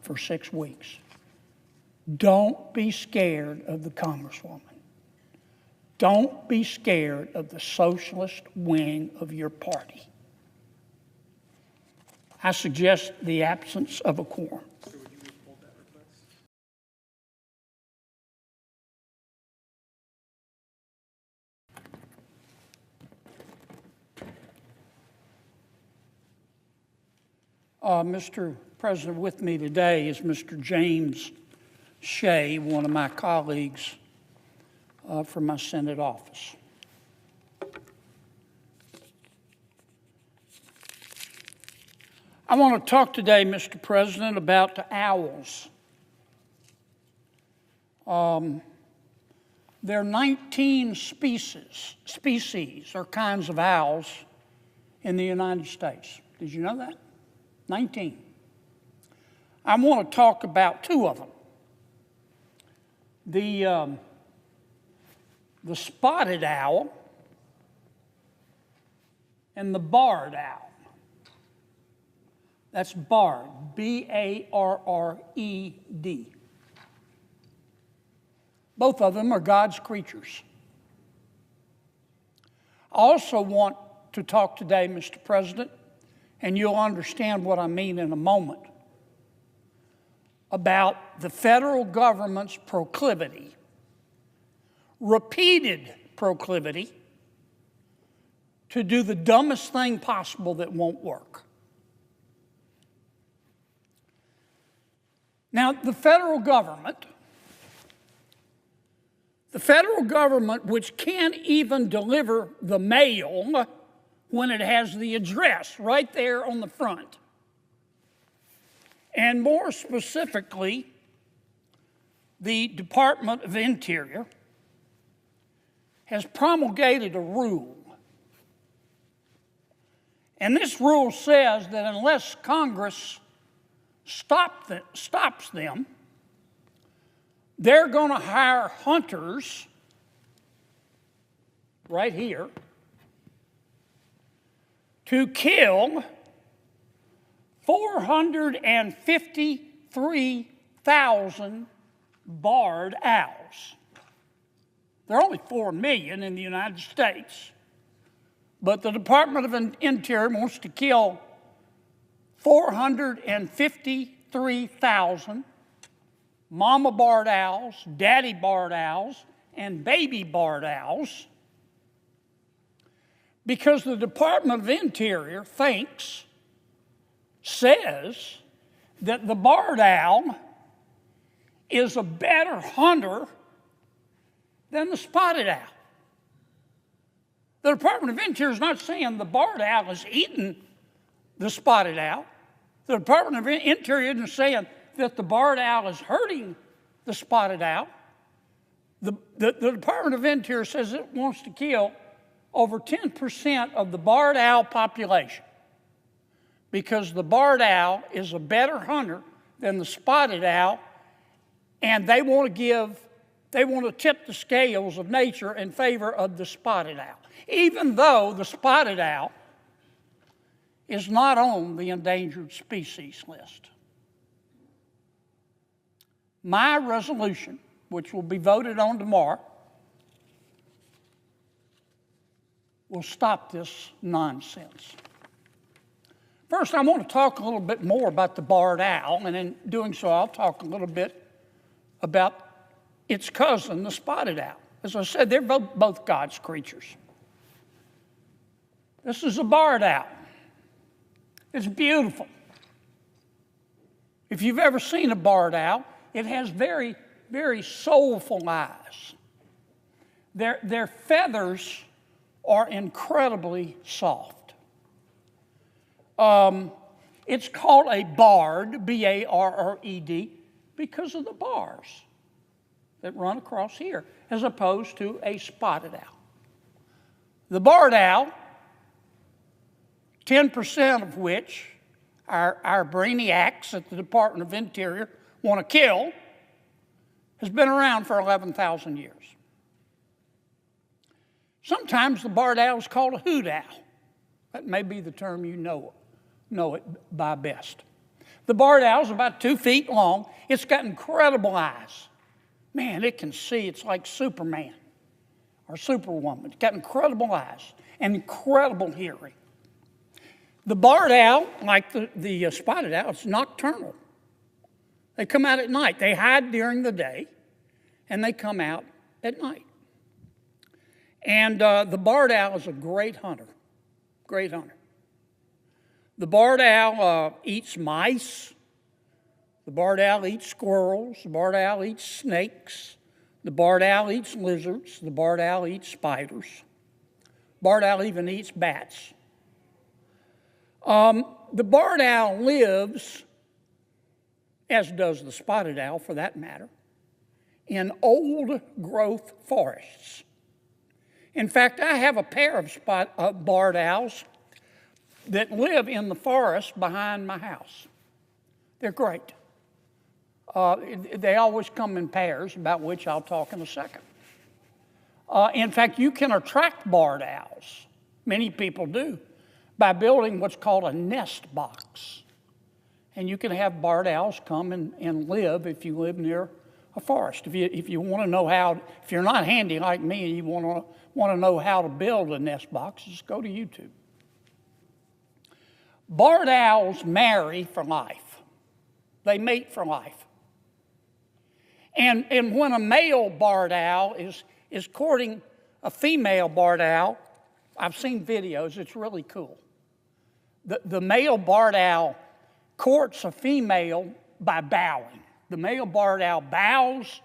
for 6 weeks. Don't be scared of the Congresswoman. Don't be scared of the socialist wing of your party. I suggest the absence of a quorum. Mr. President, with me today is Mr. James Shea, one of my colleagues from my Senate office. I want to talk today, Mr. President, about the owls. There are 19 species or kinds of owls in the United States. Did you know that? 19. I want to talk about 2 of them. The spotted owl and the barred owl. That's barred, B-A-R-R-E-D. Both of them are God's creatures. I also want to talk today, Mr. President, and you'll understand what I mean in a moment, about the federal government's proclivity, repeated proclivity, to do the dumbest thing possible that won't work. Now, the federal government The federal government, which can't even deliver the mail when it has the address right there on the front. And more specifically, the Department of Interior has promulgated a rule. And this rule says that unless Congress stops them, they're going to hire hunters right here to kill 453,000 barred owls. There are only 4 million in the United States, but the Department of Interior wants to kill 453,000 mama barred owls, daddy barred owls, and baby barred owls because the Department of Interior says that the barred owl is a better hunter than the spotted owl. The Department of Interior is not saying the barred owl is eating the spotted owl. The Department of Interior isn't saying that the barred owl is hurting the spotted owl. The Department of Interior says it wants to kill over 10% of the barred owl population because the barred owl is a better hunter than the spotted owl, and they want to tip the scales of nature in favor of the spotted owl, even though the spotted owl is not on the endangered species list. My resolution, which will be voted on tomorrow, will stop this nonsense. First, I want to talk a little bit more about the barred owl, and in doing so, I'll talk a little bit about its cousin, the spotted owl. As I said, they're both God's creatures. This is a barred owl. It's beautiful. If you've ever seen a barred owl, it has very, very soulful eyes. Their feathers are incredibly soft. It's called a barred, B-A-R-R-E-D, because of the bars that run across here, as opposed to a spotted owl. The barred owl, 10% of which our brainiacs at the Department of Interior want to kill, has been around for 11,000 years. Sometimes the barred owl is called a hoot owl. That may be the term you know it by best. The barred owl is about 2 feet long. It's got incredible eyes. Man, it can see. It's like Superman or Superwoman. It's got incredible eyes and incredible hearing. The barred owl, like the spotted owl, is nocturnal. They come out at night. They hide during the day, and they come out at night. And the barred owl is a great hunter, great hunter. The barred owl eats mice. The barred owl eats squirrels. The barred owl eats snakes. The barred owl eats lizards. The barred owl eats spiders. Barred owl even eats bats. The barred owl lives, as does the spotted owl for that matter, in old growth forests. In fact, I have a pair of barred owls that live in the forest behind my house. They're great. They always come in pairs, about which I'll talk in a second. In fact, you can attract barred owls, many people do, by building what's called a nest box. And you can have barred owls come and live if you live near a forest. If you want to know how, if you're not handy like me and you want to know how to build a nest box, just go to YouTube. Barred owls marry for life. They mate for life. And when a male barred owl is courting a female barred owl, I've seen videos, it's really cool. The male barred owl courts a female by bowing. The male barred owl bows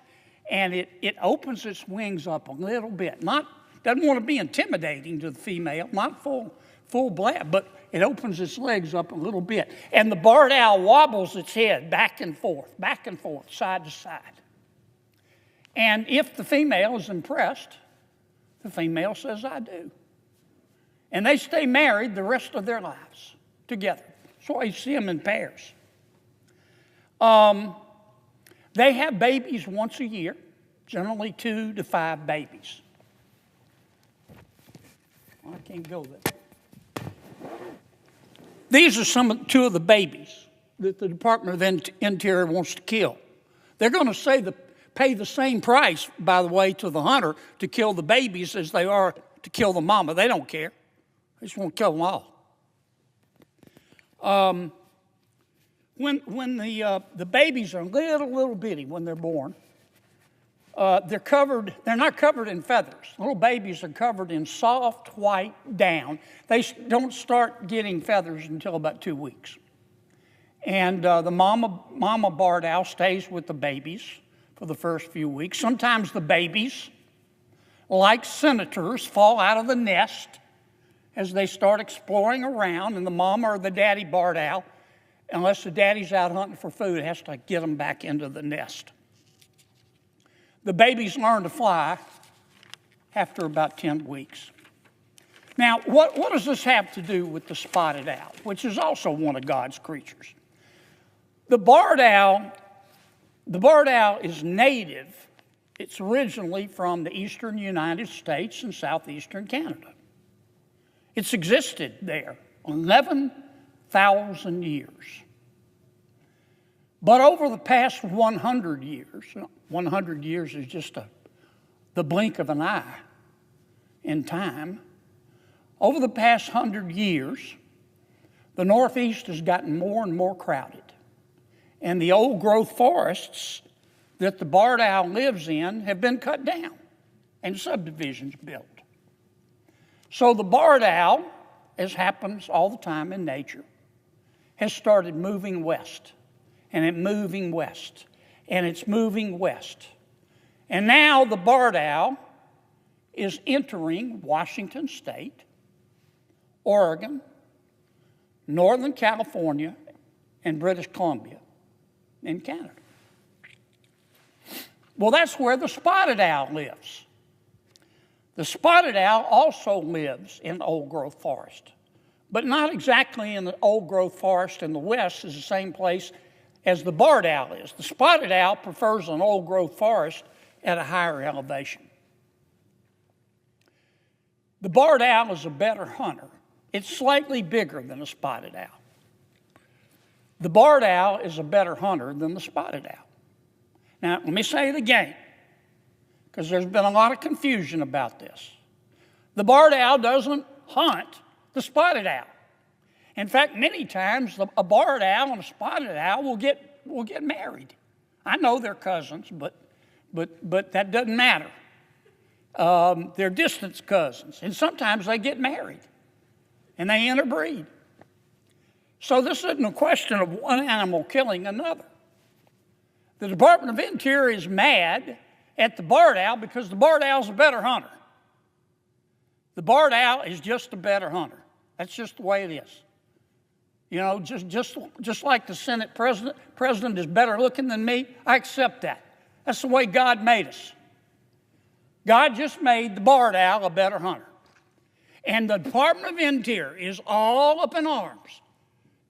and it opens its wings up a little bit. Doesn't want to be intimidating to the female, not full blast, but it opens its legs up a little bit. And the barred owl wobbles its head back and forth, side to side. And if the female is impressed, the female says, I do. And they stay married the rest of their lives together. That's why you see them in pairs. They have babies once a year, generally 2 to 5 babies. I can't go there. These are two of the babies that the Department of Interior wants to kill. They're going to pay the same price, by the way, to the hunter to kill the babies as they are to kill the mama. They don't care. They just want to kill them all. When the babies are little bitty when they're born, they're not covered in feathers. Little babies are covered in soft white down. They don't start getting feathers until about 2 weeks. And the mama barred owl stays with the babies for the first few weeks. Sometimes the babies, like senators, fall out of the nest as they start exploring around, and the mama or the daddy barred owl, unless the daddy's out hunting for food, has to get them back into the nest. The babies learn to fly after about 10 weeks. Now, what does this have to do with the spotted owl, which is also one of God's creatures? The barred owl is native. It's originally from the eastern United States and southeastern Canada. It's existed there 11,000 years. But over the past 100 years, 100 years is just the blink of an eye in time. Over the past 100 years, the Northeast has gotten more and more crowded. And the old growth forests that the barred owl lives in have been cut down and subdivisions built. So the barred owl, as happens all the time in nature, has started moving west. And it's moving west. And it's moving west. And now the barred owl is entering Washington State, Oregon, Northern California, and British Columbia in Canada. Well, that's where the spotted owl lives. The spotted owl also lives in old growth forest, but not exactly in the old growth forest in the west is the same place as the barred owl is. The spotted owl prefers an old growth forest at a higher elevation. The barred owl is a better hunter. It's slightly bigger than a spotted owl. The barred owl is a better hunter than the spotted owl. Now, let me say it again, because there's been a lot of confusion about this. The barred owl doesn't hunt the spotted owl. In fact, many times a barred owl and a spotted owl will get married. I know they're cousins, but that doesn't matter. They're distant cousins, and sometimes they get married, and they interbreed. So this isn't a question of one animal killing another. The Department of Interior is mad at the barred owl because the barred owl's a better hunter. The barred owl is just a better hunter. That's just the way it is. You know, just like the Senate president is better looking than me, I accept that. That's the way God made us. God just made the barred owl a better hunter. And the Department of Interior is all up in arms.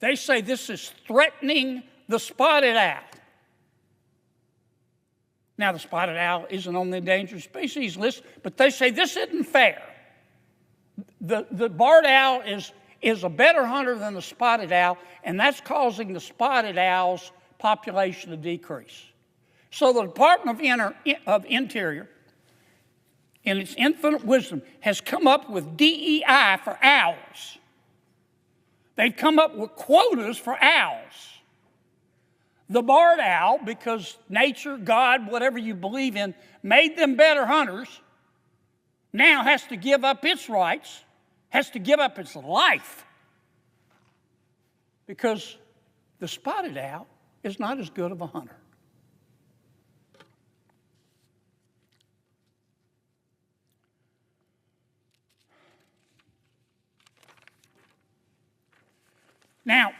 They say this is threatening the spotted owl. Now, the spotted owl isn't on the endangered species list, but they say this isn't fair. The barred owl is a better hunter than the spotted owl, and that's causing the spotted owl's population to decrease. So the Department of Interior, in its infinite wisdom, has come up with DEI for owls. They've come up with quotas for owls. The barred owl, because nature, God, whatever you believe in, made them better hunters, now has to give up its rights, has to give up its life, because the spotted owl is not as good of a hunter. Now,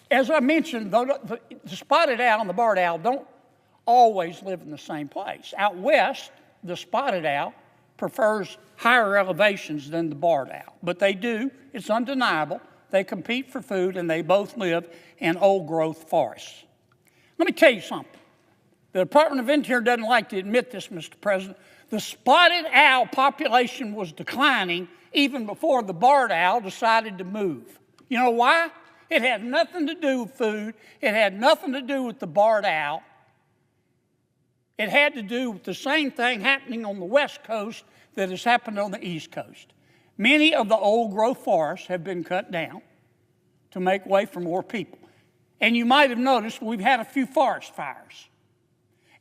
as I mentioned, the spotted owl and the barred owl don't always live in the same place. Out west, the spotted owl prefers higher elevations than the barred owl, but they do, it's undeniable, they compete for food and they both live in old-growth forests. Let me tell you something. The Department of Interior doesn't like to admit this, Mr. President. The spotted owl population was declining even before the barred owl decided to move. You know why? It had nothing to do with food. It had nothing to do with the barred owl. It had to do with the same thing happening on the West Coast that has happened on the East Coast. Many of the old-growth forests have been cut down to make way for more people. And you might have noticed we've had a few forest fires.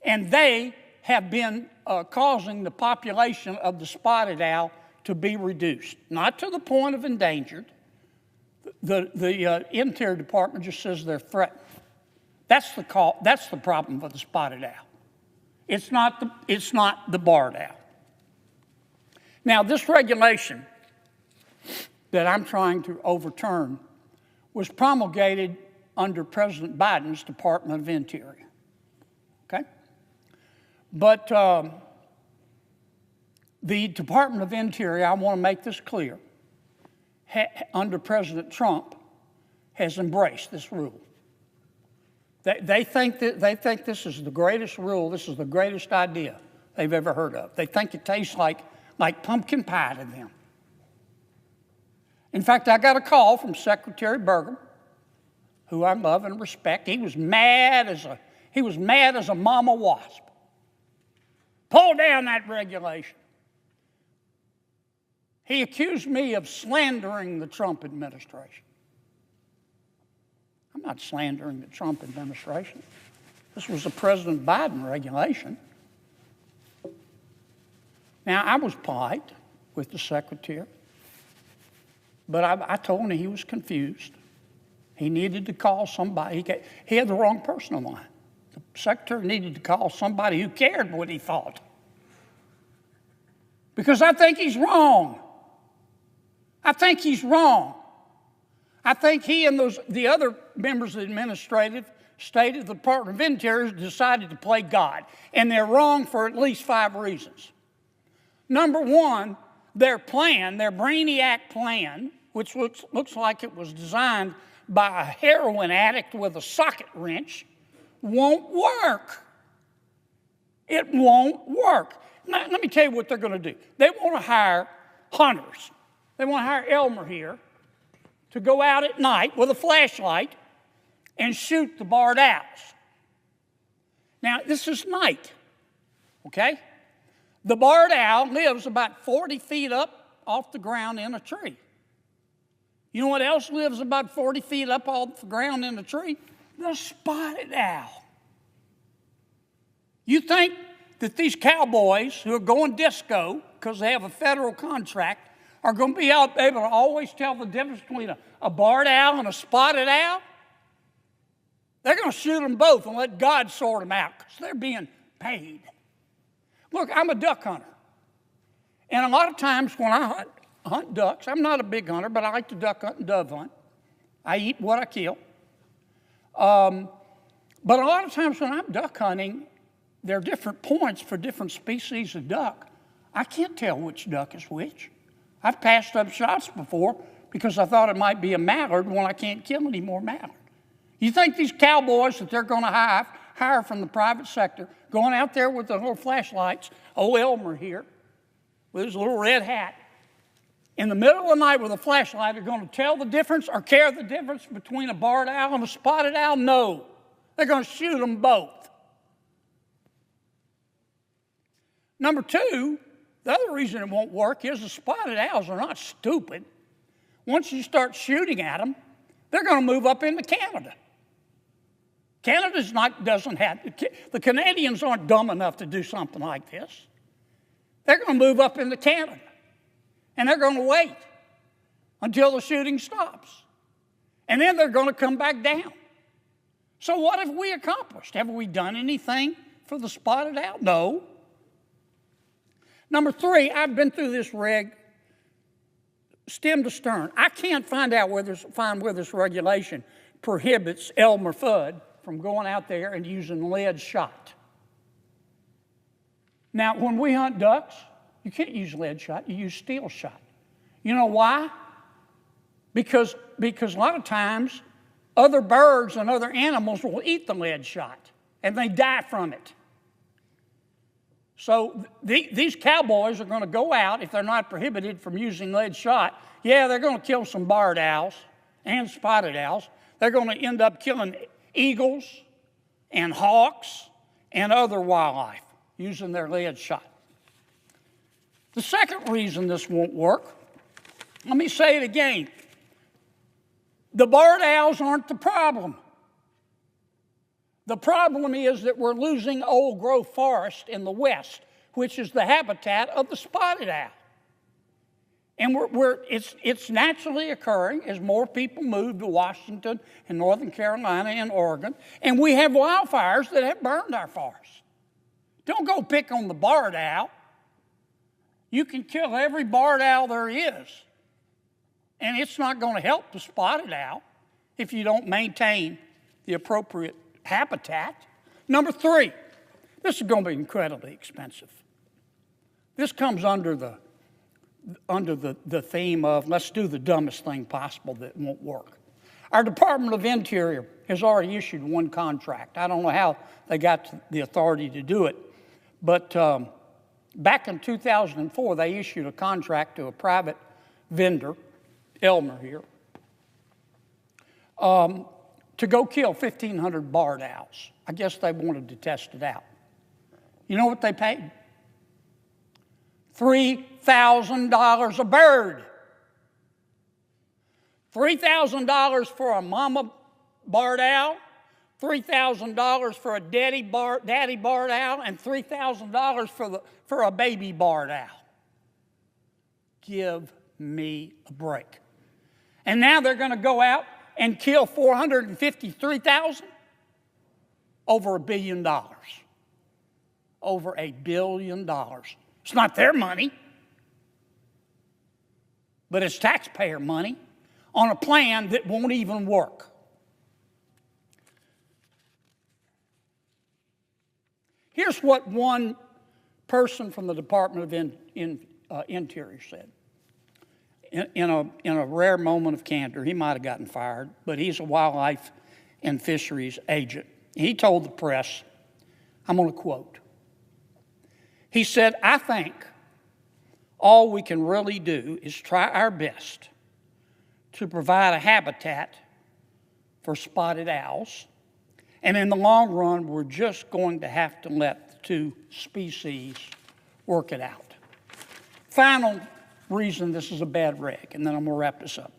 And they have been causing the population of the spotted owl to be reduced. Not to the point of endangered. The Interior Department just says they're threatened. That's the problem with the spotted owl. It's not the barred owl. Now, this regulation that I'm trying to overturn was promulgated under President Biden's Department of Interior. Okay? But the Department of Interior, I want to make this clear, under President Trump, has embraced this rule. They think this is the greatest rule, this is the greatest idea they've ever heard of. They think it tastes like pumpkin pie to them. In fact, I got a call from Secretary Burgum, who I love and respect. He was mad as a mama wasp. Pull down that regulation. He accused me of slandering the Trump administration. I'm not slandering the Trump administration. This was a President Biden regulation. Now, I was polite with the secretary, but I told him he was confused. He needed to call somebody. He had the wrong person in line. The secretary needed to call somebody who cared what he thought. Because I think he's wrong. I think he's wrong. I think he and the other members of the administrative state of the Department of Interior decided to play God. And they're wrong for at least 5 reasons. Number one, their plan, their brainiac plan, which looks like it was designed by a heroin addict with a socket wrench, won't work. It won't work. Now, let me tell you what they're going to do. They want to hire hunters. They want to hire Elmer here to go out at night with a flashlight and shoot the barred owls. Now, this is night, okay? The barred owl lives about 40 feet up off the ground in a tree. You know what else lives about 40 feet up off the ground in a tree? The spotted owl. You think that these cowboys who are going disco because they have a federal contract are going to be able to always tell the difference between a barred owl and a spotted owl? They're going to shoot them both and let God sort them out because they're being paid. Look, I'm a duck hunter. And a lot of times when I hunt ducks, I'm not a big hunter, but I like to duck hunt and dove hunt. I eat what I kill. But a lot of times when I'm duck hunting, there are different points for different species of duck. I can't tell which duck is which. I've passed up shots before because I thought it might be a mallard when I can't kill any more mallard. You think these cowboys that they're going to hire from the private sector, going out there with the little flashlights, old Elmer here, with his little red hat, in the middle of the night with a flashlight, are going to tell the difference or care the difference between a barred owl and a spotted owl? No. They're going to shoot them both. Number two, the other reason it won't work is the spotted owls are not stupid. Once you start shooting at them, they're going to move up into Canada. The Canadians aren't dumb enough to do something like this. They're going to move up into Canada. And they're going to wait until the shooting stops. And then they're going to come back down. So what have we accomplished? Have we done anything for the spotted owl? No. Number three, I've been through this reg stem to stern, I can't find where this regulation prohibits Elmer Fudd from going out there and using lead shot. Now, when we hunt ducks, you can't use lead shot, you use steel shot. You know why? Because a lot of times, other birds and other animals will eat the lead shot, and they die from it. So these cowboys are going to go out, if they're not prohibited from using lead shot, yeah, they're going to kill some barred owls and spotted owls. They're going to end up killing eagles and hawks and other wildlife using their lead shot. The second reason this won't work, let me say it again. The barred owls aren't the problem. The problem is that we're losing old growth forest in the west, which is the habitat of the spotted owl. And it's naturally occurring as more people move to Washington and Northern Carolina and Oregon, and we have wildfires that have burned our forests. Don't go pick on the barred owl. You can kill every barred owl there is, and it's not going to help the spotted owl if you don't maintain the appropriate habitat. Number 3, this is going to be incredibly expensive. This comes under the theme of let's do the dumbest thing possible that won't work. Our Department of Interior has already issued one contract. I don't know how they got the authority to do it, but back in 2004, they issued a contract to a private vendor, Elmer here, to go kill 1,500 barred owls. I guess they wanted to test it out. You know what they paid? $3,000 a bird. $3,000 for a mama barred owl, $3,000 for a daddy barred owl, and $3,000 for a baby barred owl. Give me a break. And now they're going to go out and kill 453,000? Over $1 billion. Over $1 billion. It's not their money, but it's taxpayer money on a plan that won't even work. Here's what one person from the Department of Interior said. In a rare moment of candor, he might have gotten fired, but he's a wildlife and fisheries agent. He told the press, I'm going to quote, he said, I think all we can really do is try our best to provide a habitat for spotted owls, and in the long run, we're just going to have to let the two species work it out. Final reason this is a bad reg, and then I'm going to wrap this up.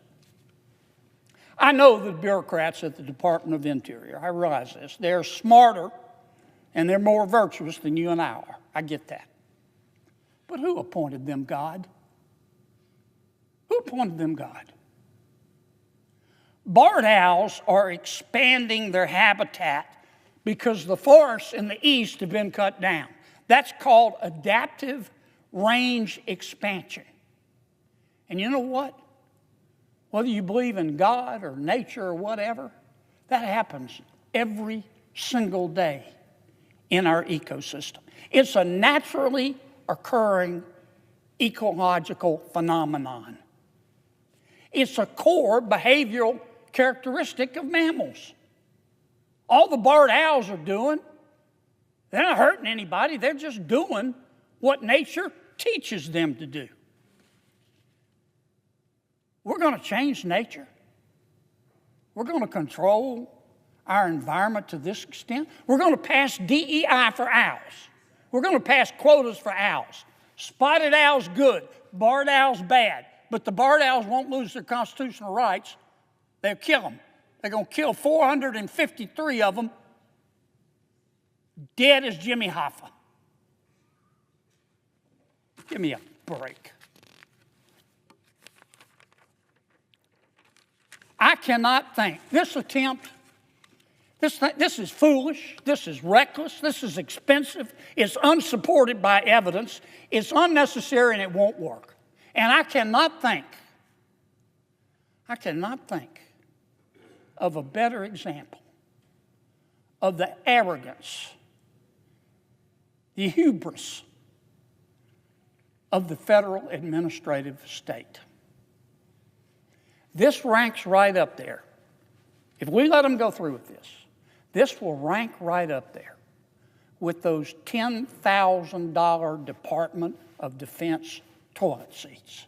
I know the bureaucrats at the Department of Interior, I realize this, they're smarter and they're more virtuous than you and I are. I get that. But who appointed them God? Who appointed them God? Barred owls are expanding their habitat because the forests in the east have been cut down. That's called adaptive range expansion. And you know what? Whether you believe in God or nature or whatever, that happens every single day in our ecosystem. It's a naturally occurring ecological phenomenon. It's a core behavioral characteristic of mammals. All the barred owls are doing, they're not hurting anybody, they're just doing what nature teaches them to do. We're going to change nature. We're going to control our environment to this extent. We're going to pass DEI for owls. We're going to pass quotas for owls. Spotted owls good, barred owls bad. But the barred owls won't lose their constitutional rights. They'll kill them. They're going to kill 453 of them, dead as Jimmy Hoffa. Give me a break. I cannot think. This attempt, this is foolish, this is reckless, this is expensive, it's unsupported by evidence, it's unnecessary, and it won't work. And I cannot think I cannot think of a better example of the arrogance, the hubris of the federal administrative state. This ranks right up there. If we let them go through with this will rank right up there with those $10,000 Department of Defense toilet seats.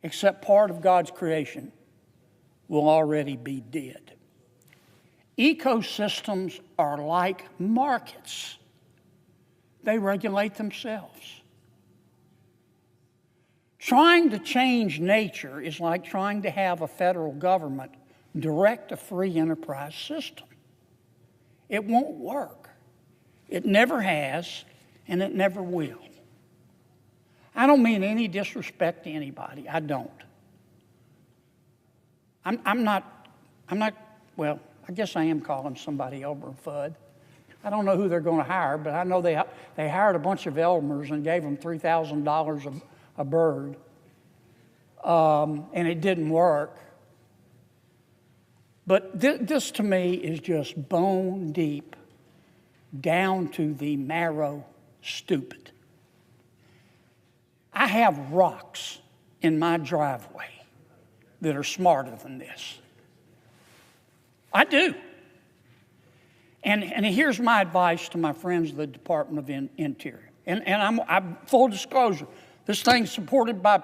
Except part of God's creation will already be dead. Ecosystems are like markets. They regulate themselves. Trying to change nature is like trying to have a federal government direct a free enterprise system. It won't work. It never has, and it never will. I don't mean any disrespect to anybody. I don't. I'm not, well, I guess I am calling somebody over a FUD. I don't know who they're going to hire, but I know they hired a bunch of Elmers and gave them $3,000 a bird, and it didn't work. But this to me is just bone deep, down to the marrow stupid. I have rocks in my driveway that are smarter than this. I do. And here's my advice to my friends of the Department of Interior. And I'm full disclosure. This thing's supported by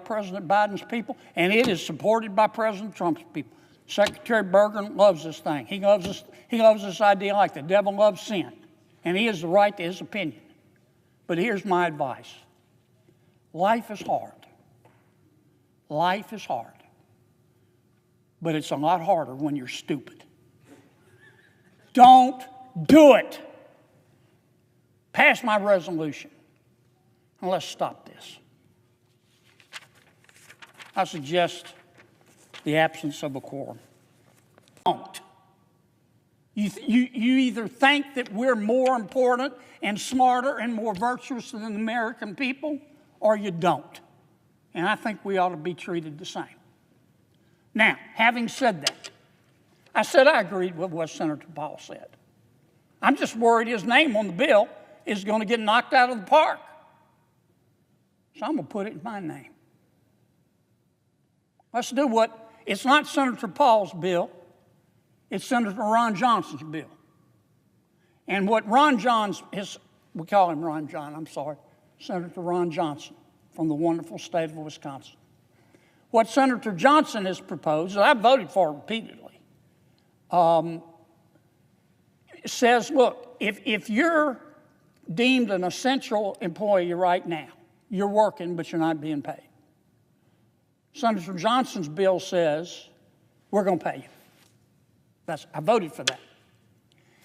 President Biden's people, and it is supported by President Trump's people. Secretary Bergen loves this thing. He loves this idea like the devil loves sin. And he has the right to his opinion. But here's my advice. Life is hard. Life is hard. But it's a lot harder when you're stupid. Don't do it. Pass my resolution. And let's stop this. I suggest the absence of a quorum. Don't. You either think that we're more important and smarter and more virtuous than the American people, or you don't. And I think we ought to be treated the same. Now, having said that, I said I agreed with what Senator Paul said. I'm just worried his name on the bill is going to get knocked out of the park. So I'm going to put it in my name. Let's do what, it's not Senator Paul's bill, it's Senator Ron Johnson's bill. And what Ron John's, we call him Ron John, I'm sorry, Senator Ron Johnson from the wonderful state of Wisconsin. What Senator Johnson has proposed, and I've voted for repeatedly, says, look, if you're deemed an essential employee right now, you're working, but you're not being paid. Senator Johnson's bill says, we're going to pay you. I voted for that.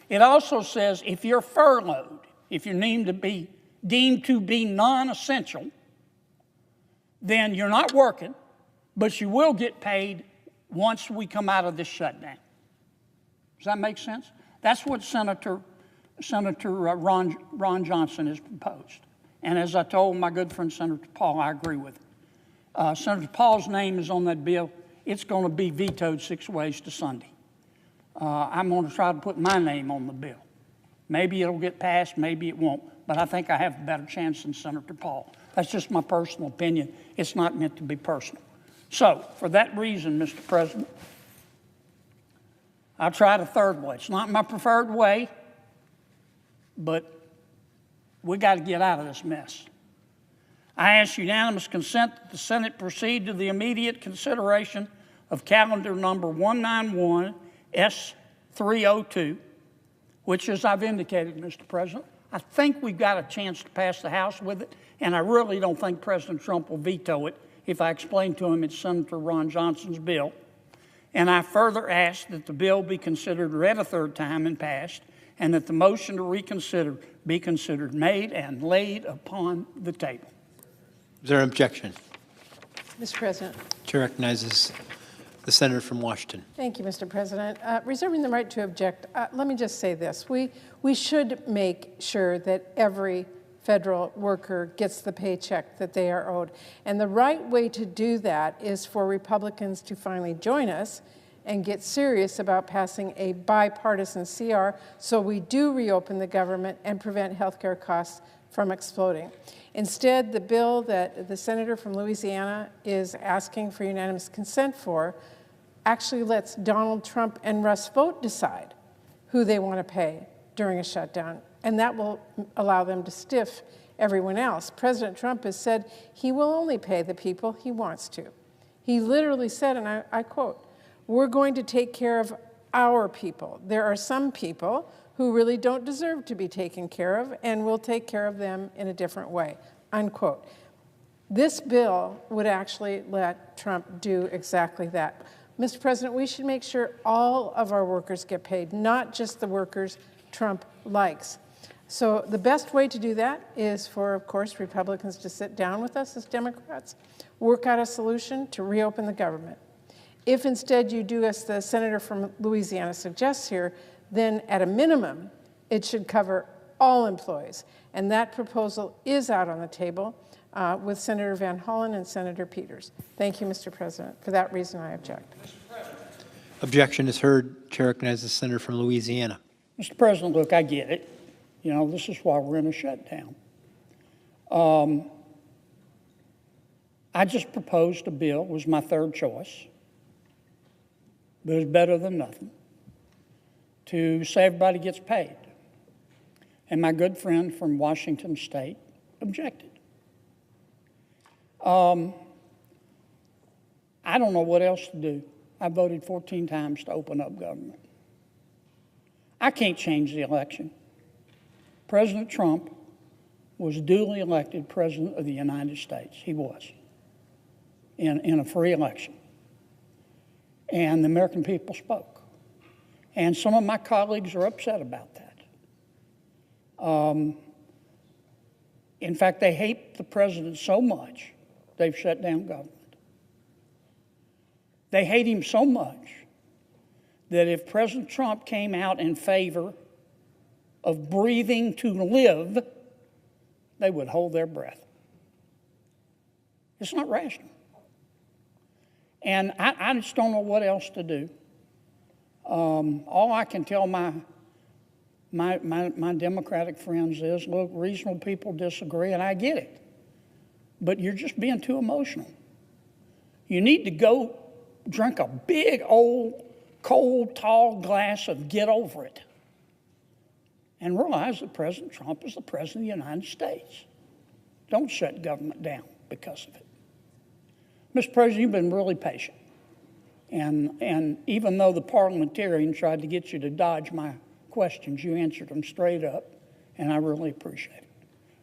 It also says if you're furloughed, if you're deemed to be non-essential, then you're not working, but you will get paid once we come out of this shutdown. Does that make sense? That's what Senator Ron Johnson has proposed. And as I told my good friend Senator Paul, I agree with him. Senator Paul's name is on that bill. It's going to be vetoed 6 ways to Sunday. I'm going to try to put my name on the bill. Maybe it'll get passed, maybe it won't, but I think I have a better chance than Senator Paul. That's just my personal opinion. It's not meant to be personal. So, for that reason, Mr. President, I tried a third way. It's not my preferred way, but we got to get out of this mess. I ask unanimous consent that the Senate proceed to the immediate consideration of calendar number 191 S302, which, as I've indicated, Mr. President, I think we've got a chance to pass the House with it, and I really don't think President Trump will veto it if I explain to him it's Senator Ron Johnson's bill. And I further ask that the bill be considered read a third time and passed, and that the motion to reconsider be considered made and laid upon the table. Is there an objection? Mr. President. Chair recognizes the senator from Washington. Thank you, Mr. President. Reserving the right to object, let me just say this. We should make sure that every federal worker gets the paycheck that they are owed. And the right way to do that is for Republicans to finally join us and get serious about passing a bipartisan CR so we do reopen the government and prevent healthcare costs from exploding. Instead, the bill that the senator from Louisiana is asking for unanimous consent for actually lets Donald Trump and Russ Vought decide who they want to pay during a shutdown, and that will allow them to stiff everyone else. President Trump has said he will only pay the people he wants to. He literally said, and I quote, "We're going to take care of our people. There are some people who really don't deserve to be taken care of, and we'll take care of them in a different way," unquote. This bill would actually let Trump do exactly that. Mr. President, we should make sure all of our workers get paid, not just the workers Trump likes. So the best way to do that is for, of course, Republicans to sit down with us as Democrats, work out a solution to reopen the government. If instead you do as the senator from Louisiana suggests here, then at a minimum, it should cover all employees. And that proposal is out on the table with Senator Van Hollen and Senator Peters. Thank you, Mr. President. For that reason, I object. Objection is heard. Chair recognizes the senator from Louisiana. Mr. President, look, I get it. You know, this is why we're in a shutdown. I just proposed a bill, was my third choice, but it's better than nothing, to say everybody gets paid. And my good friend from Washington State objected. I don't know what else to do. I voted 14 times to open up government. I can't change the election. President Trump was duly elected President of the United States. He was, in a free election. And the American people spoke. And some of my colleagues are upset about that. In fact, they hate the president so much, they've shut down government. They hate him so much that if President Trump came out in favor of breathing to live, they would hold their breath. It's not rational. And I just don't know what else to do. All I can tell my Democratic friends is, look, reasonable people disagree, and I get it. But you're just being too emotional. You need to go drink a big, old, cold, tall glass of get over it and realize that President Trump is the President of the United States. Don't shut government down because of it. Mr. President, you've been really patient. And even though the parliamentarian tried to get you to dodge my questions, you answered them straight up, and I really appreciate it.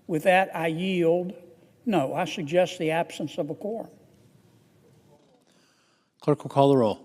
With that, I yield. No, I suggest the absence of a quorum. Clerk will call the roll.